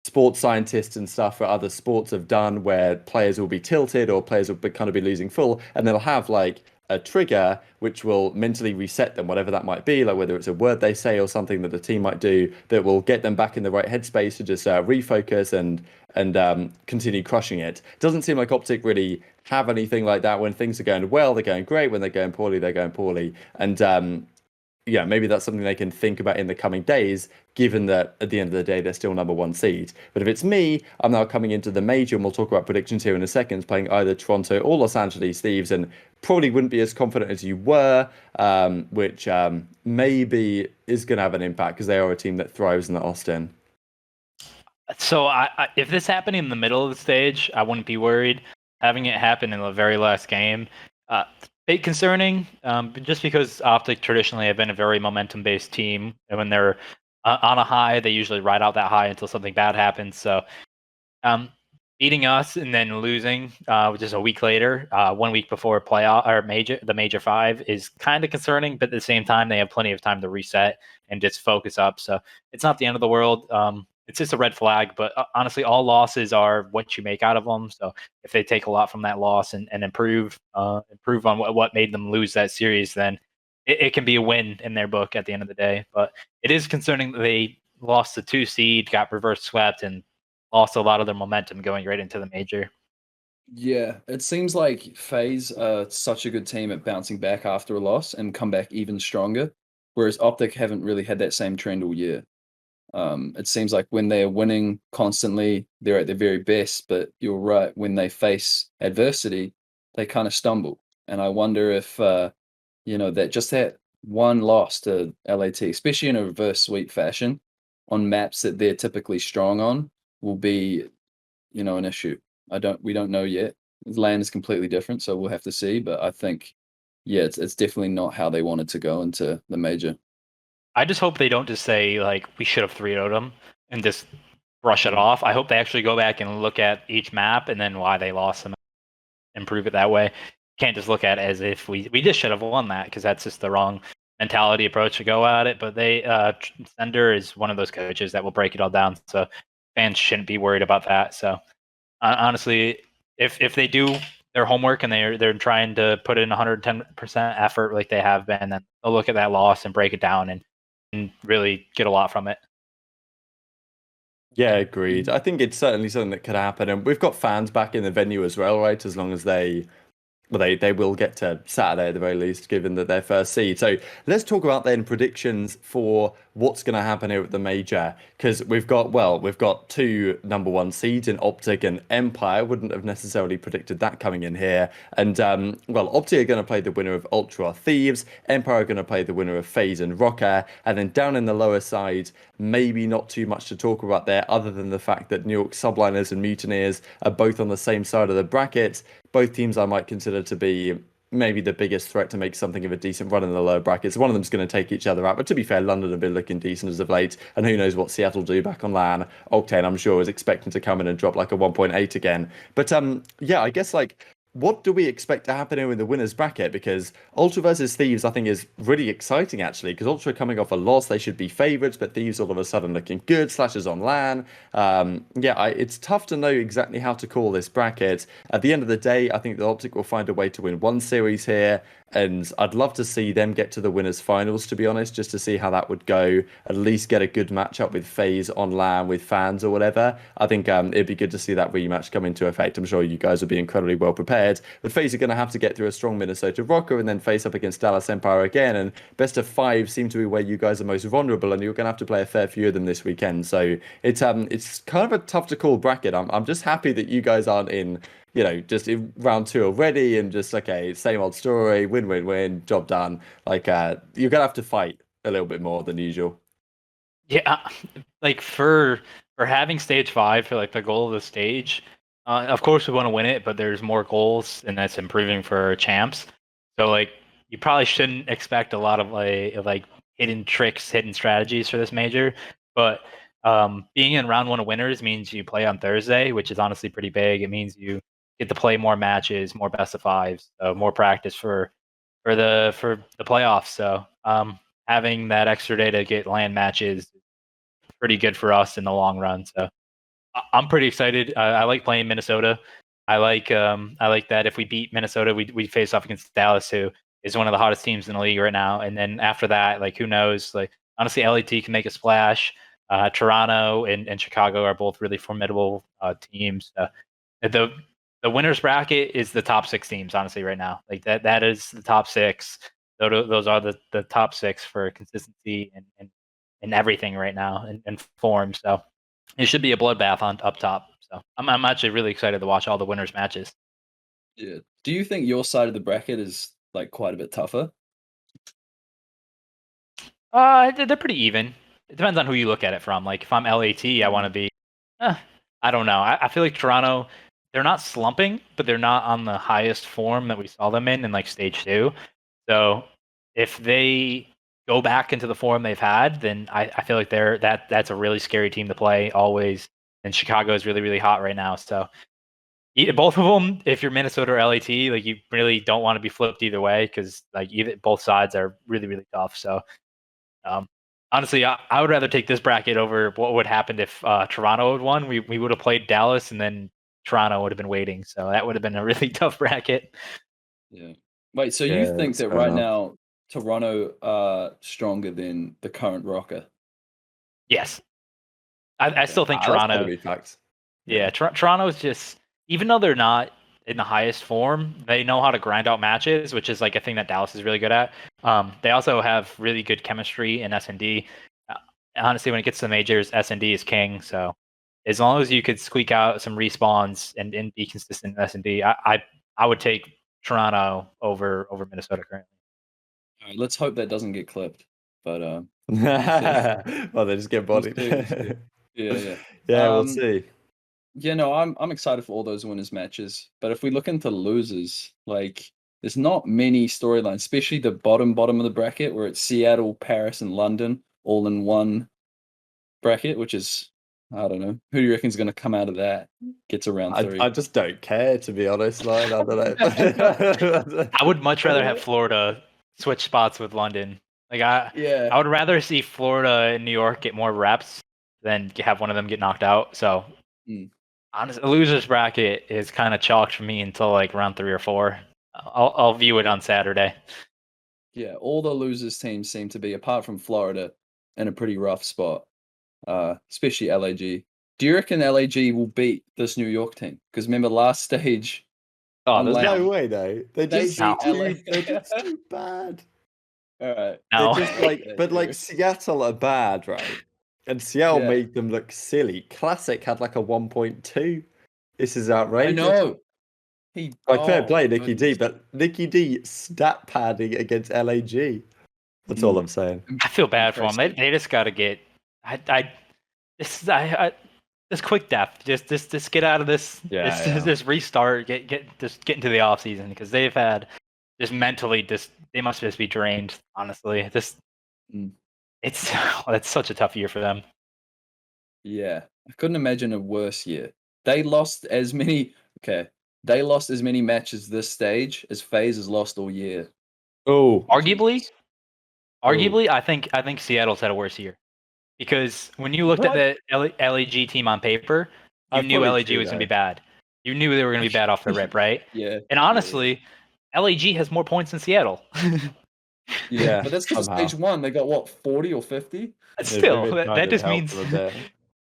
sports scientists and stuff for other sports have done, where players will be tilted or players will kind of be losing full, and they'll have like a trigger which will mentally reset them, whatever that might be, like whether it's a word they say or something that the team might do that will get them back in the right headspace to just refocus and continue crushing it. Doesn't seem like OpTic really have anything like that. When things are going well, they're going great. When they're going poorly, they're going poorly. And yeah, maybe that's something they can think about in the coming days, given that at the end of the day, they're still number 1 seed. But if it's me, I'm now coming into the major, and we'll talk about predictions here in a second, playing either Toronto or Los Angeles Thieves, and probably wouldn't be as confident as you were, which maybe is going to have an impact, because they are a team that thrives in the Austin. So if this happened in the middle of the stage, I wouldn't be worried. Having it happen in the very last game, bit concerning, just because OpTic traditionally have been a very momentum-based team, and when they're on a high, they usually ride out that high until something bad happens. So beating us and then losing just a week later, 1 week before playoff or the major 5, is kind of concerning. But at the same time, they have plenty of time to reset and just focus up. So it's not the end of the world. it's just a red flag. But honestly, all losses are what you make out of them. So if they take a lot from that loss and improve on what made them lose that series, then it can be a win in their book at the end of the day. But it is concerning that they lost the 2 seed, got reverse swept, and lost a lot of their momentum going right into the major. Yeah, it seems like FaZe are such a good team at bouncing back after a loss and come back even stronger, whereas OpTic haven't really had that same trend all year. It seems like when they're winning constantly, they're at their very best, but you're right, when they face adversity, they kind of stumble. And I wonder if, that one loss to LAT, especially in a reverse sweep fashion, on maps that they're typically strong on, will be, an issue. We don't know yet. Land is completely different, so we'll have to see. But I think, yeah, it's definitely not how they wanted to go into the major. I just hope they don't just say like we should have 3-0'd them and just brush it off. I hope they actually go back and look at each map and then why they lost them, improve it that way. Can't just look at it as if we just should have won that, because that's just the wrong mentality approach to go at it. But Sender is one of those coaches that will break it all down, so fans shouldn't be worried about that. So honestly, if they do their homework and they're trying to put in 110% effort like they have been, then they'll look at that loss and break it down and really get a lot from it. Yeah, agreed. I think it's certainly something that could happen, and we've got fans back in the venue as well, right? As long as they will get to Saturday at the very least, given that they're first seed. So let's talk about then predictions for what's going to happen here at the major, because we've got 2 number 1 seeds in OpTic and Empire. Wouldn't have necessarily predicted that coming in here. And OpTic are going to play the winner of Ultra Thieves. Empire are going to play the winner of FaZe and Rokkr. And then down in the lower side, maybe not too much to talk about there, other than the fact that New York Subliners and Mutineers are both on the same side of the bracket. Both teams I might consider to be maybe the biggest threat to make something of a decent run in the lower brackets. One of them's going to take each other out, but to be fair, London have been looking decent as of late, and who knows what Seattle do back on LAN. Octane, I'm sure, is expecting to come in and drop like a 1.8 again. But yeah, I guess what do we expect to happen here in the winners bracket? Because Ultra versus Thieves, I think, is really exciting, actually, because Ultra coming off a loss, they should be favourites, but Thieves all of a sudden looking good, Slashes on LAN. It's tough to know exactly how to call this bracket. At the end of the day, I think the OpTic will find a way to win one series here, and I'd love to see them get to the winners finals, to be honest, just to see how that would go. At least get a good matchup with FaZe on LAN with fans or whatever. I think it'd be good to see that rematch come into effect. I'm sure you guys will be incredibly well prepared. But FaZe are going to have to get through a strong Minnesota Rokkr and then face up against Dallas Empire again. And best of 5 seem to be where you guys are most vulnerable, and you're going to have to play a fair few of them this weekend. So it's kind of a tough to call bracket. I'm just happy that you guys aren't in, just in round 2 already and just, okay, same old story, win, job done. You're going to have to fight a little bit more than usual. Yeah, like for having stage 5 for like the goal of the stage, of course we want to win it, but there's more goals, and that's improving for champs. So like you probably shouldn't expect a lot of like hidden tricks, hidden strategies for this major. But being in round 1 of winners means you play on Thursday, which is honestly pretty big. It means you get to play more matches, more best of 5s, more practice for the playoffs. So having that extra day to get LAN matches is pretty good for us in the long run. So I'm pretty excited. I like playing Minnesota. I like that if we beat Minnesota, we face off against Dallas, who is one of the hottest teams in the league right now. And then after that, like, who knows? Like, honestly, LAT can make a splash. Toronto and Chicago are both really formidable teams. The winners bracket is the top 6 teams, honestly, right now. Like that is the top 6. Those are the top 6 for consistency and everything right now, and form. So it should be a bloodbath on up top. So I'm actually really excited to watch all the winners matches. Yeah. Do you think your side of the bracket is like quite a bit tougher? They're pretty even. It depends on who you look at it from. Like if I'm LAT, I want to be. I don't know. I feel like Toronto, they're not slumping, but they're not on the highest form that we saw them in like stage 2. So if they go back into the form they've had, then I feel like that's a really scary team to play always. And Chicago is really, really hot right now. So both of them, if you're Minnesota or LAT, like you really don't want to be flipped either way, because like both sides are really, really tough. So Honestly, I would rather take this bracket over what would happen if Toronto had won. We would have played Dallas, and then Toronto would have been waiting. So that would have been a really tough bracket. Yeah. Wait, so you Yeah, think that's that fair right enough. now Toronto are stronger than the current Rokkr? Yes, I still think That's gotta Toronto. be facts. Yeah, Toronto is just, even though they're not in the highest form, they know how to grind out matches, which is like a thing that Dallas is really good at. They also have really good chemistry in S&D. Honestly, when it gets to the majors, S&D is king. So as long as you could squeak out some respawns and be consistent in S&D, I would take Toronto over Minnesota currently. All right, let's hope that doesn't get clipped. But Well, they just get we'll bodied. see, we'll see. Yeah. Yeah, we'll see. Yeah, no, I'm excited for all those winners matches. But if we look into losers, like there's not many storylines, especially the bottom of the bracket where it's Seattle, Paris, and London all in one bracket, which is, I don't know. Who do you reckon is going to come out of that? Gets around three. I just don't care, to be honest. Like, I don't know. I would much rather have Florida switch spots with London. Like Yeah. I would rather see Florida and New York get more reps than have one of them get knocked out. So honestly, the losers bracket is kind of chalked for me until like round 3 or 4. I'll view it on Saturday. Yeah, all the losers teams seem to be, apart from Florida, in a pretty rough spot. Especially LAG. Do you reckon LAG will beat this New York team? Because remember last stage. Oh, there's No way, though. They're just beat they're just too bad. All right. No. They're just like, but like Seattle are bad, right? And Seattle Yeah. made them look silly. Classic had like a 1.2. This is I outrageous. know. Like fair play, Nicky D, but Nicky D stat padding against LAG. That's all I'm saying. I feel bad for them. They just got to get. This quick death. Just get out of this. This restart. Get into the off season because they've had just mentally they must just be drained. Honestly, it's such a tough year for them. Yeah, I couldn't imagine a worse year. They lost as many. Okay, they lost as many matches this stage as FaZe has lost all year. Oh, arguably, I think Seattle's had a worse year because when you looked at the LAG team on paper, you knew LAG was going to be bad. You knew they were going to be bad off the rip, right? Yeah. And honestly, LAG has more points than Seattle. Yeah, but that's because stage 1 they got what 40 or 50. Still, that just means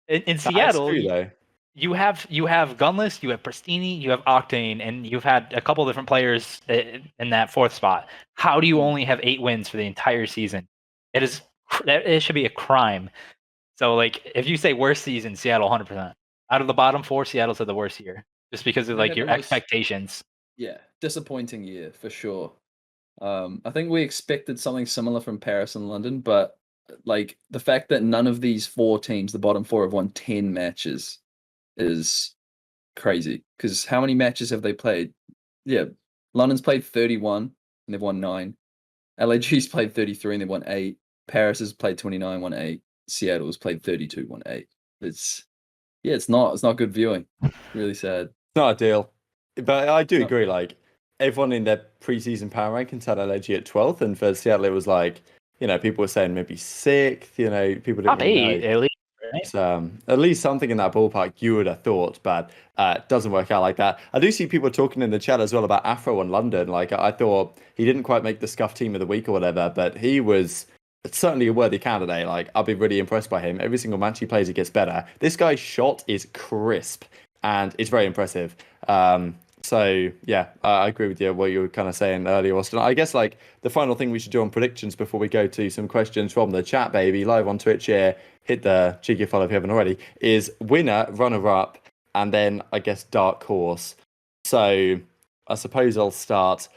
in Seattle. True, you have Gunless, you have Pristini, you have Octane, and you've had a couple different players in that 4th spot. How do you only have 8 wins for the entire season? It should be a crime. So, like, if you say worst season, Seattle 100%. Out of the bottom 4, Seattle's had the worst year, just because of like your expectations. Yeah, disappointing year for sure. I think we expected something similar from Paris and London, but like the fact that none of these 4 teams, the bottom 4, have won 10 matches is crazy. Because how many matches have they played? Yeah, London's played 31 and they've won 9. LAG's played 33 and they've won 8. Paris has played 29, won 8. Seattle's played 32, won 8. It's not good viewing. Really sad. It's not ideal, but I do agree. Like everyone in their preseason power rankings had LAG at 12th, and for Seattle it was like, people were saying maybe 6th. People didn't really know. At least. Right? At least something in that ballpark you would have thought, but it doesn't work out like that. I do see people talking in the chat as well about Afro and London. Like I thought he didn't quite make the scuff team of the week or whatever, but he was certainly a worthy candidate. Like I'll be really impressed by him. Every single match he plays, he gets better. This guy's shot is crisp and it's very impressive. So yeah, I agree with you what you were kind of saying earlier, Austin. I guess like the final thing we should do on predictions before we go to some questions from the chat, baby, live on Twitch here. Hit the cheeky follow if you haven't already. Is winner, runner up, and then I guess dark horse. So I suppose I'll start.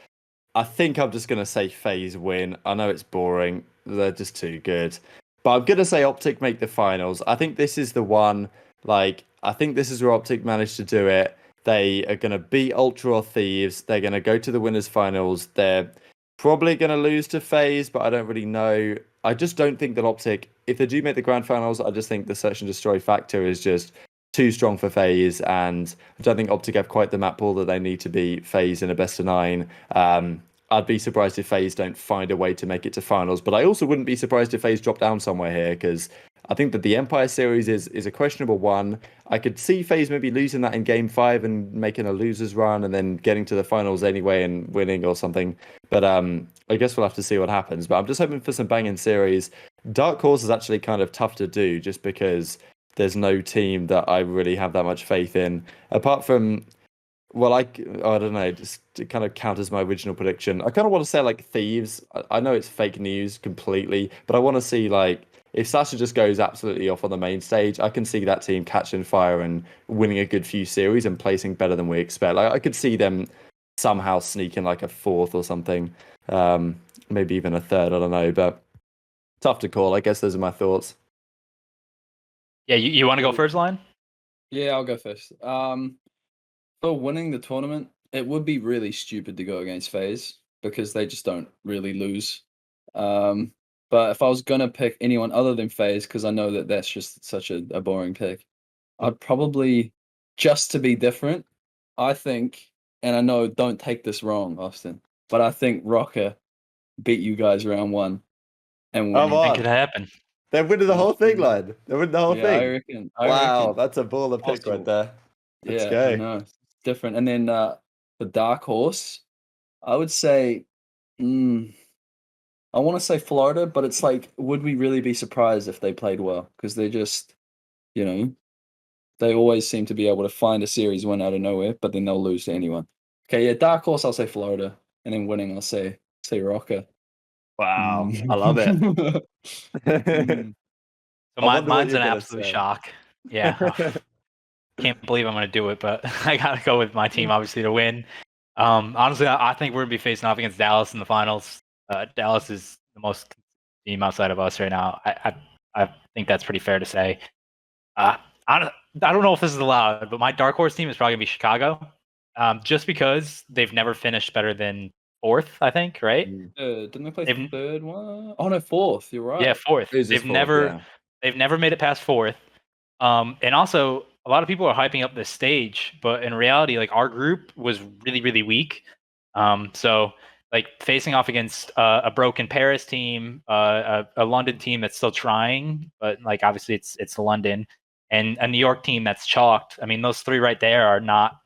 I think I'm just gonna say FaZe win. I know it's boring. They're just too good, but I'm gonna say OpTic make the finals. I think this is the one. Like I think this is where OpTic managed to do it. They are going to beat Ultra or Thieves. They're going to go to the winners finals. They're probably going to lose to FaZe, but I don't really know. I just don't think that OpTic, if they do make the grand finals, I just think the search and destroy factor is just too strong for FaZe, and I don't think OpTic have quite the map pool that they need to beat FaZe in a best of 9. I'd be surprised if FaZe don't find a way to make it to finals. But I also wouldn't be surprised if FaZe drop down somewhere here, because I think that the Empire series is a questionable one. I could see FaZe maybe losing that in Game 5 and making a loser's run and then getting to the finals anyway and winning or something. But I guess we'll have to see what happens. But I'm just hoping for some banging series. Dark Horse is actually kind of tough to do just because there's no team that I really have that much faith in. Apart from, well, I don't know, just to kind of counters my original prediction. I kind of want to say like Thieves. I know it's fake news completely, but I want to see like if Sasha just goes absolutely off on the main stage, I can see that team catching fire and winning a good few series and placing better than we expect. Like I could see them somehow sneaking like a fourth or something, maybe even a third. I don't know, but tough to call. I guess those are my thoughts. Yeah, you want to go first, Lion? Yeah, I'll go first. For winning the tournament, it would be really stupid to go against FaZe because they just don't really lose. But if I was gonna pick anyone other than FaZe, because I know that that's just such a boring pick, I'd probably, just to be different, I think, and I know, don't take this wrong, Austin, but I think Rokkr beat you guys round 1 and Come win. It on. could happen. They're winning the whole thing, lad. They're winning the whole Yeah, I thing. reckon. Wow, that's a baller pick Possible. right there. Let's Yeah, go. I know. It's different. And then the Dark Horse, I would say, I want to say Florida, but it's like, would we really be surprised if they played well? Because they're just, they always seem to be able to find a series win out of nowhere, but then they'll lose to anyone. Okay, yeah, Dark Horse, I'll say Florida, and then winning, I'll say Rokkr. Wow, I love it. So I wonder what mine's you're an gonna absolute say. shock. Yeah, can't believe I'm going to do it, but I got to go with my team, obviously, to win. Honestly, I think we're going to be facing off against Dallas in the finals. Dallas is the most team outside of us right now. I think that's pretty fair to say. I don't know if this is allowed, but my dark horse team is probably going to be Chicago, just because they've never finished better than 4th, I think, right? Didn't they play They've- 3rd one? Oh no, 4th. You're right. Yeah, 4th. Who's this They've for? never Yeah. they've never made it past 4th. And also, a lot of people are hyping up this stage, but in reality, like our group was really, really weak. So like facing off against a broken Paris team, a London team that's still trying, but like obviously it's London, and a New York team that's chalked. I mean, those 3 right there are not.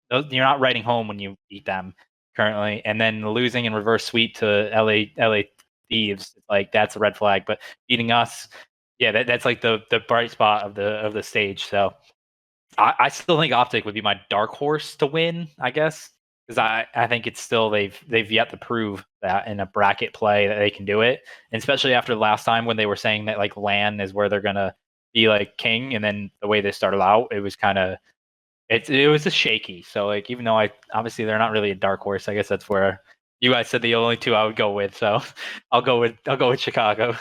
You're not writing home when you beat them currently, and then losing in reverse sweep to LA Thieves, like that's a red flag. But beating us, yeah, that's like the bright spot of the stage. So I still think OpTic would be my dark horse to win, I guess, because I think it's still they've yet to prove that in a bracket play that they can do it, and especially after the last time when they were saying that like LAN is where they're gonna be like king, and then the way they started out, it was kind of it was just shaky. So like even though obviously they're not really a dark horse, I guess that's where you guys said the only 2 I would go with. So I'll go with Chicago.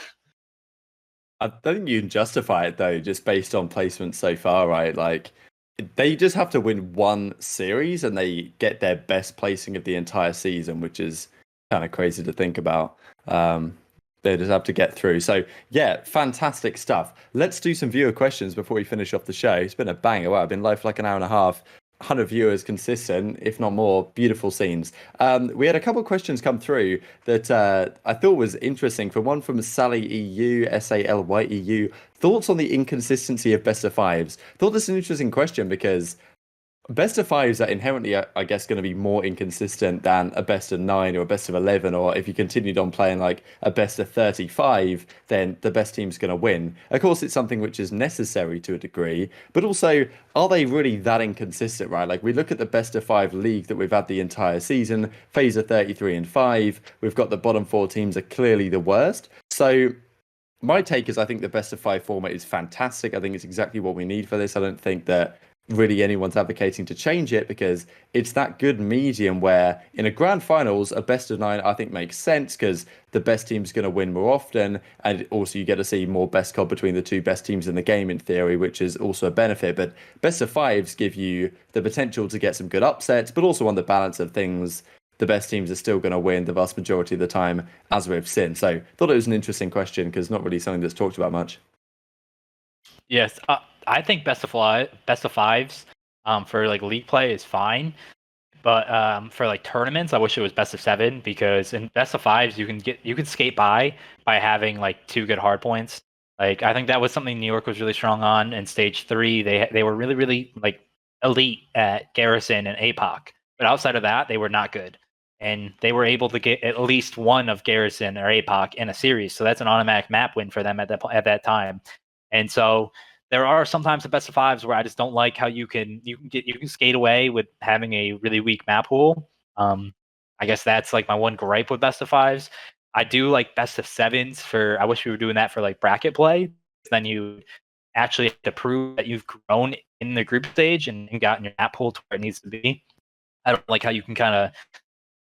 I don't think you can justify it though, just based on placement so far, right? Like they just have to win one series and they get their best placing of the entire season, which is kind of crazy to think about. They just have to get through. So yeah, fantastic stuff. Let's do some viewer questions before we finish off the show. It's been a banger. Wow, I've been live for like an hour and a half. 100 viewers consistent, if not more. Beautiful scenes. We had a couple of questions come through that I thought was interesting. For one from Sally EU, SALYEU. Thoughts on the inconsistency of best of fives? Thought this is an interesting question because best of fives are inherently, I guess, going to be more inconsistent than a best of 9 or a best of 11, or if you continued on playing like a best of 35, then the best team's going to win. Of course, it's something which is necessary to a degree, but also, are they really that inconsistent, right? Like, we look at the best of 5 league that we've had the entire season, FaZe are 33 and 5, we've got the bottom 4 teams are clearly the worst. So, my take is I think the best of 5 format is fantastic. I think it's exactly what we need for this. I don't think that really anyone's advocating to change it because it's that good medium where in a grand finals a best of 9 I think makes sense because the best team's going to win more often, and also you get to see more best cod between the 2 best teams in the game in theory, which is also a benefit. But best of 5s give you the potential to get some good upsets, but also on the balance of things the best teams are still going to win the vast majority of the time, as we've seen. So thought it was an interesting question because not really something that's talked about much. Yes, I think best of fives for like league play is fine. But for like tournaments, I wish it was best of 7 because in best of 5s you can skate by having like 2 good hard points. Like I think that was something New York was really strong on. In stage 3, they were really like elite at Garrison and APOC, but outside of that, they were not good. And they were able to get at least one of Garrison or APOC in a series, so that's an automatic map win for them at that time. And so there are sometimes the best of 5s where I just don't like how you can skate away with having a really weak map pool. I guess that's like my one gripe with best of 5s. I do like best of 7s for. I wish we were doing that for like bracket play. Then you actually have to prove that you've grown in the group stage and gotten your map pool to where it needs to be. I don't like how you can kind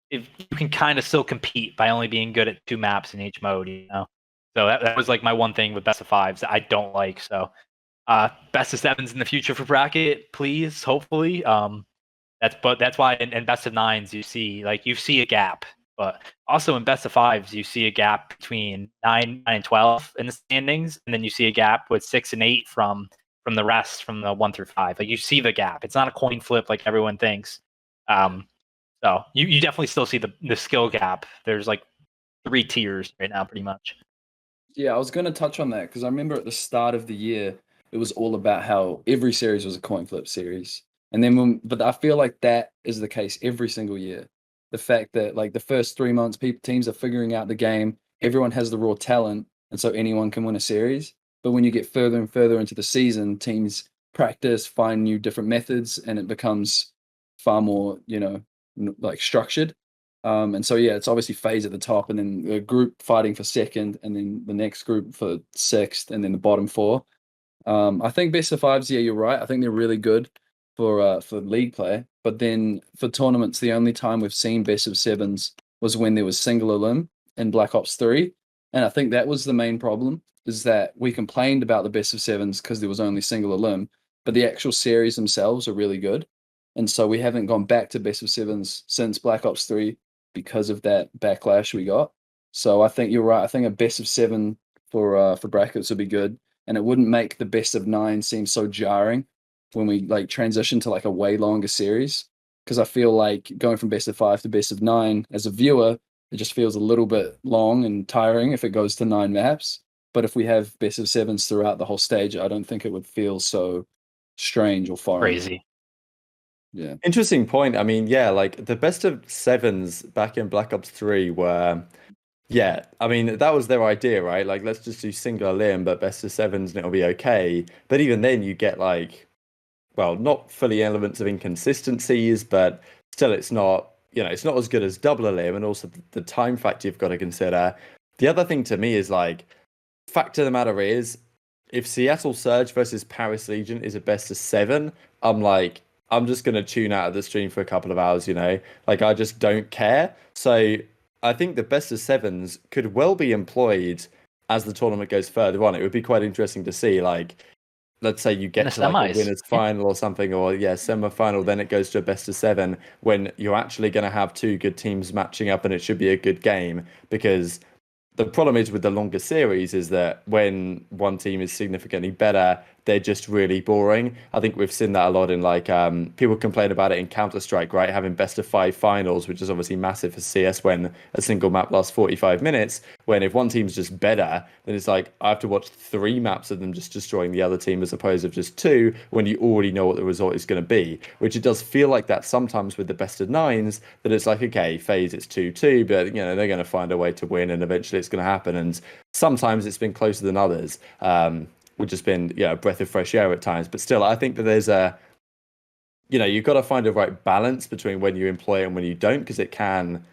of still compete by only being good at 2 maps in each mode. So that was like my one thing with best of 5s that I don't like. So best of 7s in the future for bracket, please. Hopefully, that's why in best of 9s you see a gap, but also in best of 5s you see a gap between 9 and 12 in the standings, and then you see a gap with 6 and 8 from the rest, from the 1 through 5. Like you see the gap. It's not a coin flip like everyone thinks. So you definitely still see the skill gap. There's like 3 tiers right now, pretty much. Yeah, I was going to touch on that because I remember at the start of the year, it was all about how every series was a coin flip series. And then, but I feel like that is the case every single year. The fact that like the first 3 months, teams are figuring out the game, everyone has the raw talent, and so anyone can win a series. But when you get further and further into the season, teams practice, find new different methods, and it becomes far more, like structured. And so, yeah, it's obviously FaZe at the top, and then the group fighting for second, and then the next group for sixth, and then the bottom 4. I think best of 5s, yeah, you're right. I think they're really good for league play. But then for tournaments, the only time we've seen best of 7s was when there was single elim in Black Ops 3. And I think that was the main problem, is that we complained about the best of 7s because there was only single elim, but the actual series themselves are really good. And so we haven't gone back to best of 7s since Black Ops 3 because of that backlash we got. So I think you're right. I think a best of 7 for brackets would be good, and it wouldn't make the best of 9 seem so jarring when we like transition to like a way longer series. Because I feel like going from best of 5 to best of 9 as a viewer, it just feels a little bit long and tiring if it goes to 9 maps. But if we have best of 7s throughout the whole stage, I don't think it would feel so strange or foreign. Crazy. Yeah. Interesting point. I mean, yeah, like the best of 7s back in Black Ops 3 were, yeah, I mean, that was their idea, right? Like, let's just do single limb, but best of 7s and it'll be okay. But even then, you get like, well, not fully elements of inconsistencies, but still, it's not, it's not as good as double limb, and also the time factor you've got to consider. The other thing to me is like, fact of the matter is, if Seattle Surge versus Paris Legion is a best of 7, I'm just gonna tune out of the stream for a couple of hours, like I just don't care. So I think the best of 7s could well be employed as the tournament goes further on. It would be quite interesting to see, like, let's say you get to like a winners final or something, or semi-final, then it goes to a best of 7 when you're actually going to have 2 good teams matching up, and it should be a good game. Because the problem is with the longer series is that when one team is significantly better, they're just really boring. I think we've seen that a lot in like people complain about it in Counter-Strike, right? Having best of 5 finals, which is obviously massive for CS when a single map lasts 45 minutes. When if one team's just better, then it's like I have to watch 3 maps of them just destroying the other team as opposed to just 2 when you already know what the result is going to be. Which it does feel like that sometimes with the best of 9s, that it's like, okay, FaZe it's 2-2, but they're going to find a way to win, and eventually it's going to happen. And sometimes it's been closer than others. Which has been a breath of fresh air at times. But still, I think that there's you've got to find a right balance between when you employ it and when you don't, because it can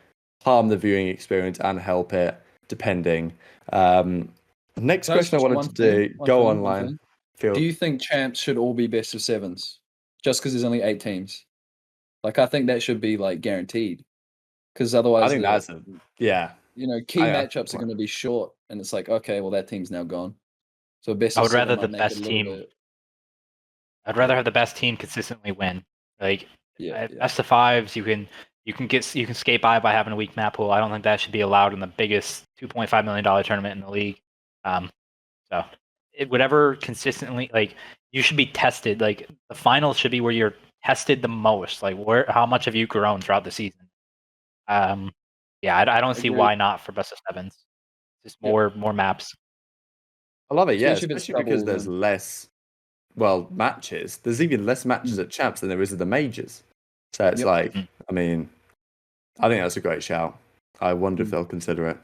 harm the viewing experience and help it, depending. Next question I wanted to do, go online. Do you think champs should all be best of 7s? Just because there's only 8 teams? Like, I think that should be like guaranteed. Because otherwise, I think that's key matchups are going to be short, and it's like, okay, well, that team's now gone. So best I of would 7 rather might the make best it a little team. bit. I'd rather have the best team consistently win. Like Yeah. best of 5s, you can skate by having a weak map pool. I don't think that should be allowed in the biggest $2.5 million tournament in the league. Whatever consistently, like, you should be tested. Like, the finals should be where you're tested the most? Like, how much have you grown throughout the season? Yeah, I don't see Agreed. why not for best of sevens. Just more maps. I love it, yeah, Especially if it's especially because there's double, less, well, matches. There's even less matches at champs than there is at the majors. So it's Yep. like, Mm. I mean, I think that's a great shout. I wonder if Mm. they'll consider it.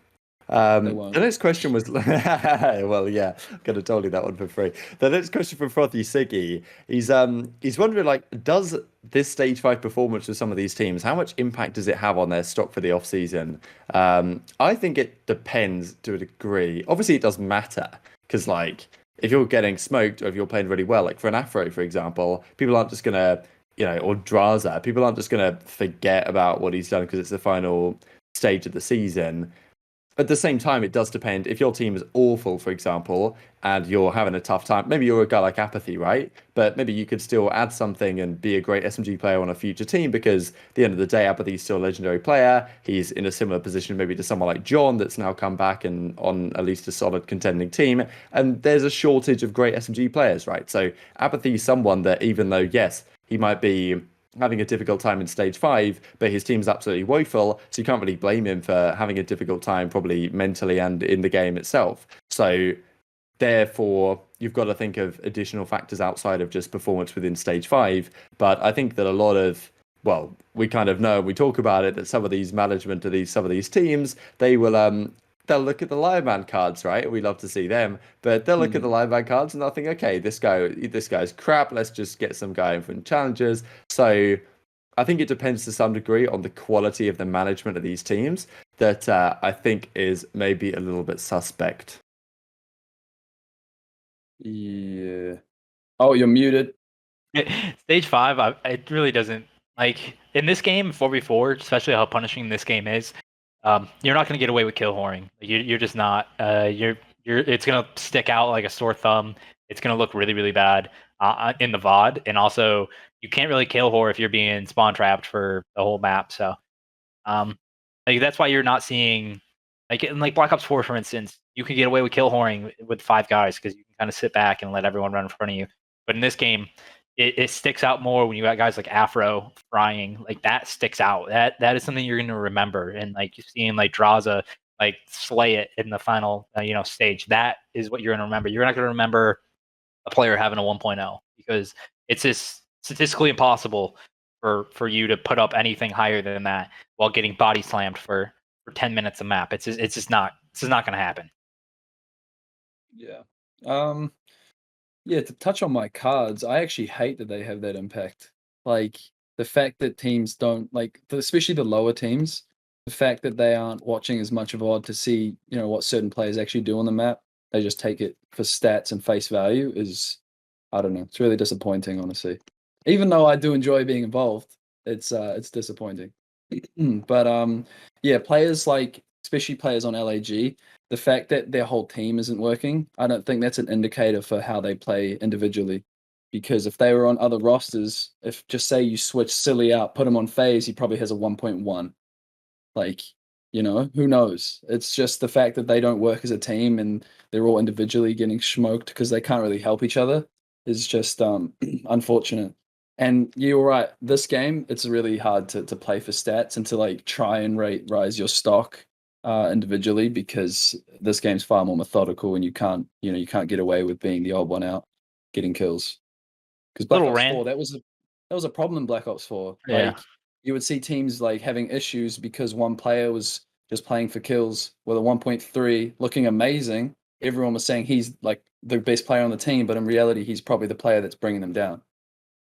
They The won't. next question was, well, yeah, could have told you that one for free. The next question from Frothy Siggy, he's wondering, like, does this stage 5 performance with some of these teams, how much impact does it have on their stock for the off season? I think it depends to a degree. Obviously, it does matter because, like, if you're getting smoked or if you're playing really well, like for an Afro, for example, people aren't just gonna, or Draza, people aren't just gonna forget about what he's done because it's the final stage of the season. At the same time, it does depend. If your team is awful, for example, and you're having a tough time, maybe you're a guy like Apathy, right? But maybe you could still add something and be a great SMG player on a future team because at the end of the day, Apathy's still a legendary player. He's in a similar position maybe to someone like John that's now come back and on at least a solid contending team. And there's a shortage of great SMG players, right? So Apathy is someone that even though, yes, he might be having a difficult time in stage 5, but his team's absolutely woeful, so you can't really blame him for having a difficult time probably mentally and in the game itself. So therefore, you've got to think of additional factors outside of just performance within stage 5. But I think that a lot of, well, we kind of know, we talk about it, that some of these management of some of these teams, they will they'll look at the Lionman cards, right? We love to see them, but they'll look at the Lionman cards and they'll think, okay, this guy's crap. Let's just get some guy in from challenges. So I think it depends to some degree on the quality of the management of these teams that I think is maybe a little bit suspect. Yeah. Oh, you're muted. Stage 5, it really doesn't, like, in this game 4v4, especially how punishing this game is. You're not going to get away with kill whoring. You're just not. It's going to stick out like a sore thumb. It's going to look really, really bad in the VOD, and also you can't really kill whore if you're being spawn trapped for the whole map. So, like, that's why you're not seeing, like, in like Black Ops 4, for instance, you can get away with kill whoring with 5 guys because you can kind of sit back and let everyone run in front of you. But in this game, it sticks out more when you got guys like Afro frying. Like, that sticks out. That is something you're going to remember. And like you're seeing like Draza like slay it in the final stage. That is what you're going to remember. You're not going to remember a player having a 1.0 because it's just statistically impossible for you to put up anything higher than that while getting body slammed for 10 minutes a map. It's just not going to happen. Yeah. Yeah, to touch on my cards, I actually hate that they have that impact. Like the fact that teams don't like, especially the lower teams, the fact that they aren't watching as much of VOD to see, what certain players actually do on the map. They just take it for stats and face value is, I don't know, it's really disappointing, honestly. Even though I do enjoy being involved, it's disappointing. But yeah, players like, especially players on LAG, the fact that their whole team isn't working, I don't think that's an indicator for how they play individually. Because if they were on other rosters, if just say you switch Silly out, put him on FaZe, he probably has a 1.1. Like, who knows? It's just the fact that they don't work as a team and they're all individually getting smoked because they can't really help each other is just unfortunate. And you're right, this game, it's really hard to play for stats and to like try and rise your stock individually because this game's far more methodical and you can't get away with being the odd one out getting kills. Because Black Little Ops rant. 4, that was a problem in Black Ops 4. Yeah. Like you would see teams like having issues because one player was just playing for kills with a 1.3 looking amazing. Everyone was saying he's like the best player on the team, but in reality he's probably the player that's bringing them down.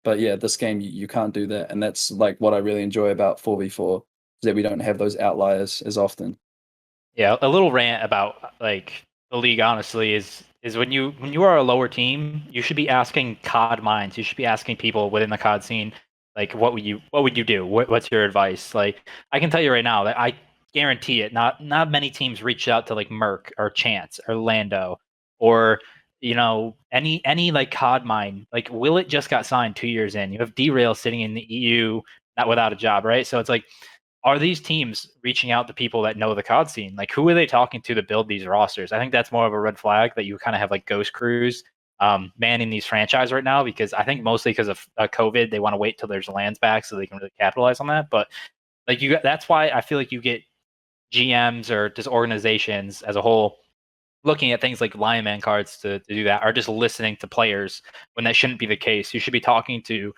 But yeah, this game you can't do that, and that's like what I really enjoy about 4v4 is that we don't have those outliers as often. Yeah, a little rant about like the league honestly is when you are a lower team, you should be asking COD minds. You should be asking people within the COD scene, like what would you do? What's your advice? Like, I can tell you right now that I guarantee it, not many teams reached out to like Merc or Chance or Lando or any like COD mine. Like, Willet just got signed 2 years in. You have Derail sitting in the EU, not without a job, right? So it's like, are these teams reaching out to people that know the COD scene? Like, who are they talking to build these rosters? I think that's more of a red flag that you kind of have like ghost crews manning these franchise right now, because I think mostly because of COVID, they want to wait till there's lands back so they can really capitalize on that. But like that's why I feel like you get GMs or just organizations as a whole looking at things like Lionman cards to do that, are just listening to players when that shouldn't be the case. You should be talking to,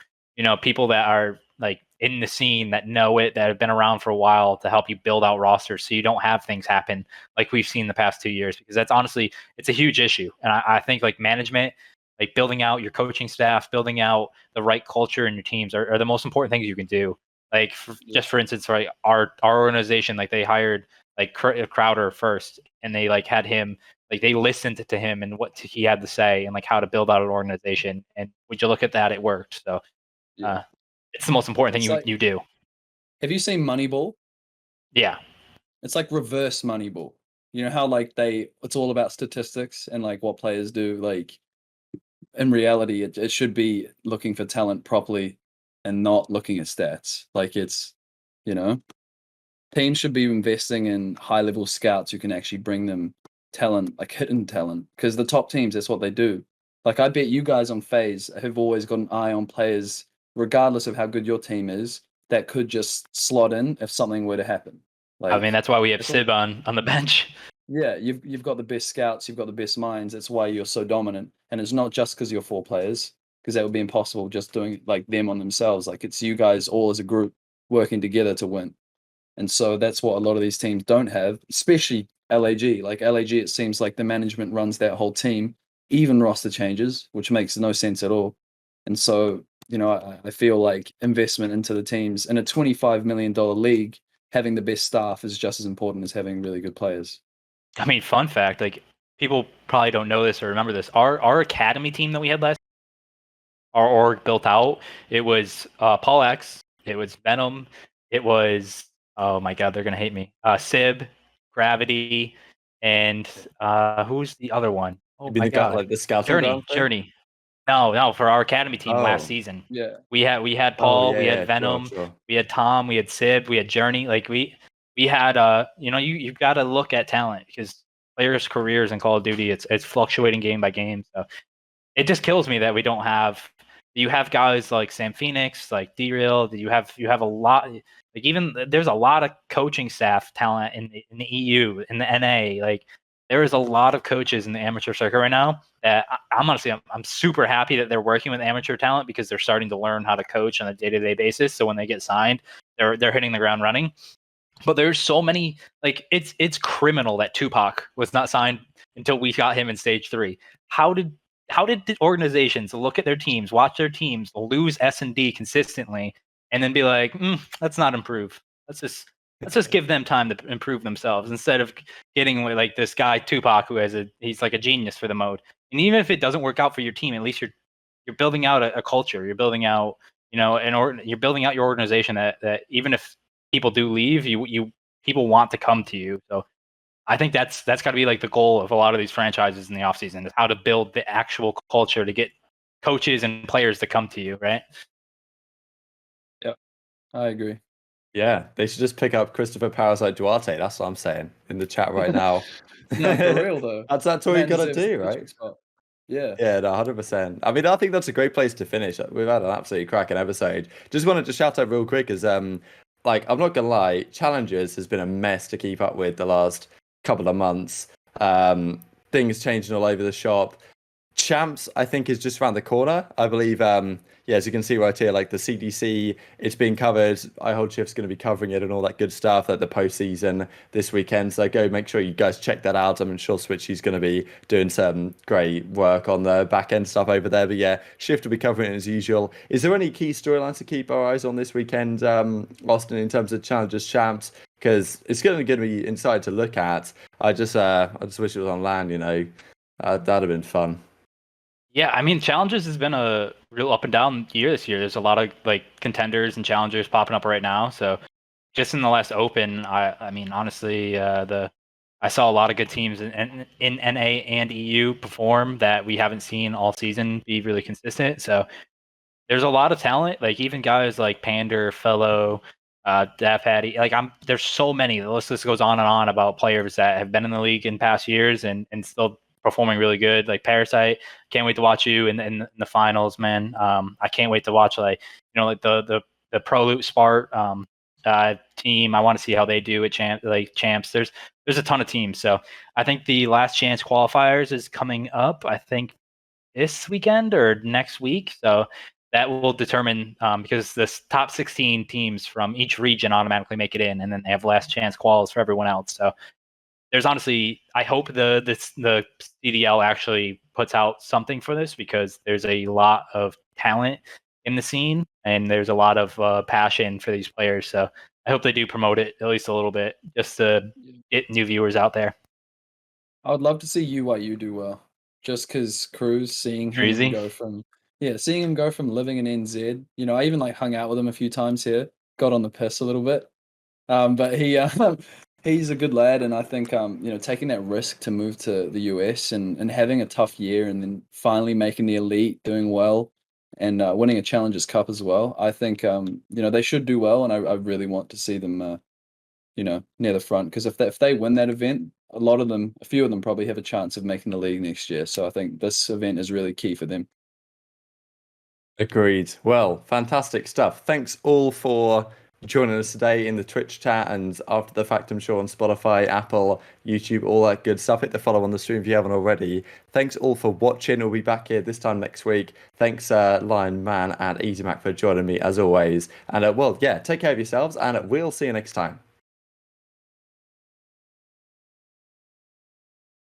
people that are like in the scene, that know it, that have been around for a while, to help you build out rosters so you don't have things happen like we've seen the past 2 years, because that's honestly, it's a huge issue. And I think like management, like building out your coaching staff, building out the right culture in your teams are the most important things you can do. Like just for instance, right, our organization, like they hired like Crowder first, and they like had him, like they listened to him and what he had to say and like how to build out an organization. And would you look at that, it worked. So it's the most important thing you do. Have you seen Moneyball? Yeah. It's like reverse Moneyball. You know how like it's all about statistics and like what players do. Like in reality, it should be looking for talent properly and not looking at stats. Like it's, teams should be investing in high level scouts who can actually bring them talent, like hidden talent, because the top teams, that's what they do. Like I bet you guys on FaZe have always got an eye on players, regardless of how good your team is, that could just slot in if something were to happen. Like, I mean, that's why we have Sib on the bench. Yeah, you've got the best scouts, you've got the best minds. That's why you're so dominant. And it's not just because you're 4 players, because that would be impossible just doing like them on themselves. Like it's you guys all as a group working together to win. And so that's what a lot of these teams don't have, especially LAG. Like LAG, it seems like the management runs that whole team, even roster changes, which makes no sense at all. And so, I feel like investment into the teams in a $25 million league, having the best staff is just as important as having really good players. I mean, fun fact, like people probably don't know this or remember this. Our academy team that we had last, our org built out, it was Paul X, it was Venom, it was, oh my god, they're gonna hate me. Sib, Gravity, and who's the other one? Oh my god, like the scouting Journey. No, for our academy team last season. Yeah. We had Paul, we had Venom, sure. we had Tom, we had Sib, we had Journey. Like we had you've got to look at talent, because players' careers in Call of Duty, it's fluctuating game by game. So it just kills me that we don't have. You have guys like Sam Phoenix, like D-Real. You have a lot. Like even there's a lot of coaching staff talent in the EU, in the NA. Like there is a lot of coaches in the amateur circuit right now that I'm honestly I'm super happy that they're working with amateur talent, because they're starting to learn how to coach on a day-to-day basis. So when they get signed, they're hitting the ground running. But there's so many, like it's criminal that Tupac was not signed until we got him in stage 3. How did the organizations look at their teams, watch their teams lose S&D consistently, and then be like, let's not improve. Let's just give them time to improve themselves, instead of getting like this guy Tupac, who he's like a genius for the mode. And even if it doesn't work out for your team, at least you're building out a culture. You're building out, you're building out your organization that even if people do leave, you people want to come to you. So I think that's got to be like the goal of a lot of these franchises in the offseason, is how to build the actual culture to get coaches and players to come to you, right? Yep, I agree. Yeah, they should just pick up Christopher Parasite Duarte. That's what I'm saying in the chat right now. No, for real though. That's all you gotta do, right? Yeah. Yeah, no, 100%. I mean, I think that's a great place to finish. We've had an absolutely cracking episode. Just wanted to shout out real quick, as like, I'm not gonna lie, Challengers has been a mess to keep up with the last couple of months. Things changing all over the shop. Champs, I think, is just around the corner. I believe, as you can see right here, like the CDC, it's being covered. iHoldShift's going to be covering it and all that good stuff at the postseason this weekend. So go make sure you guys check that out. I'm sure Switchy's going to be doing some great work on the back end stuff over there. But yeah, Shift will be covering it as usual. Is there any key storylines to keep our eyes on this weekend, Austin, in terms of Challengers Champs? Because it's going to give me inside to look at. I just wish it was on land. That'd have been fun. Yeah, I mean, Challengers has been a real up and down year this year. There's a lot of like contenders and challengers popping up right now. So just in the last Open, I mean, honestly, I saw a lot of good teams in NA and EU perform that we haven't seen all season be really consistent. So there's a lot of talent. Like even guys like Pander, Fellow, Daph Hattie. Like there's so many. The list just goes on and on about players that have been in the league in past years and still performing really good. Like Parasite, can't wait to watch you in the finals, man. I can't wait to watch like the Pro Loot Spart team. I want to see how they do at champs. There's a ton of teams. So I think the last chance qualifiers is coming up. I think this weekend or next week. So that will determine because the top 16 teams from each region automatically make it in, and then they have last chance quals for everyone else. So there's honestly, I hope the CDL actually puts out something for this, because there's a lot of talent in the scene and there's a lot of passion for these players. So I hope they do promote it at least a little bit, just to get new viewers out there. I would love to see UYU do well, just because Cruz, seeing him go from living in NZ. I even like hung out with him a few times here, got on the piss a little bit. But he's a good lad, and I think taking that risk to move to the US and having a tough year, and then finally making the elite, doing well, and winning a Challengers Cup as well. I think they should do well, and I really want to see them near the front, because if they win that event, a few of them probably have a chance of making the league next year. So I think this event is really key for them. Agreed. Well, fantastic stuff. Thanks all for joining us today in the Twitch chat and after the fact, I'm sure, on Spotify, Apple, YouTube, all that good stuff. Hit the follow on the stream if you haven't already. Thanks all for watching. We'll be back here this time next week. Thanks, Lionman and EasyMac, for joining me as always. And take care of yourselves, and we'll see you next time.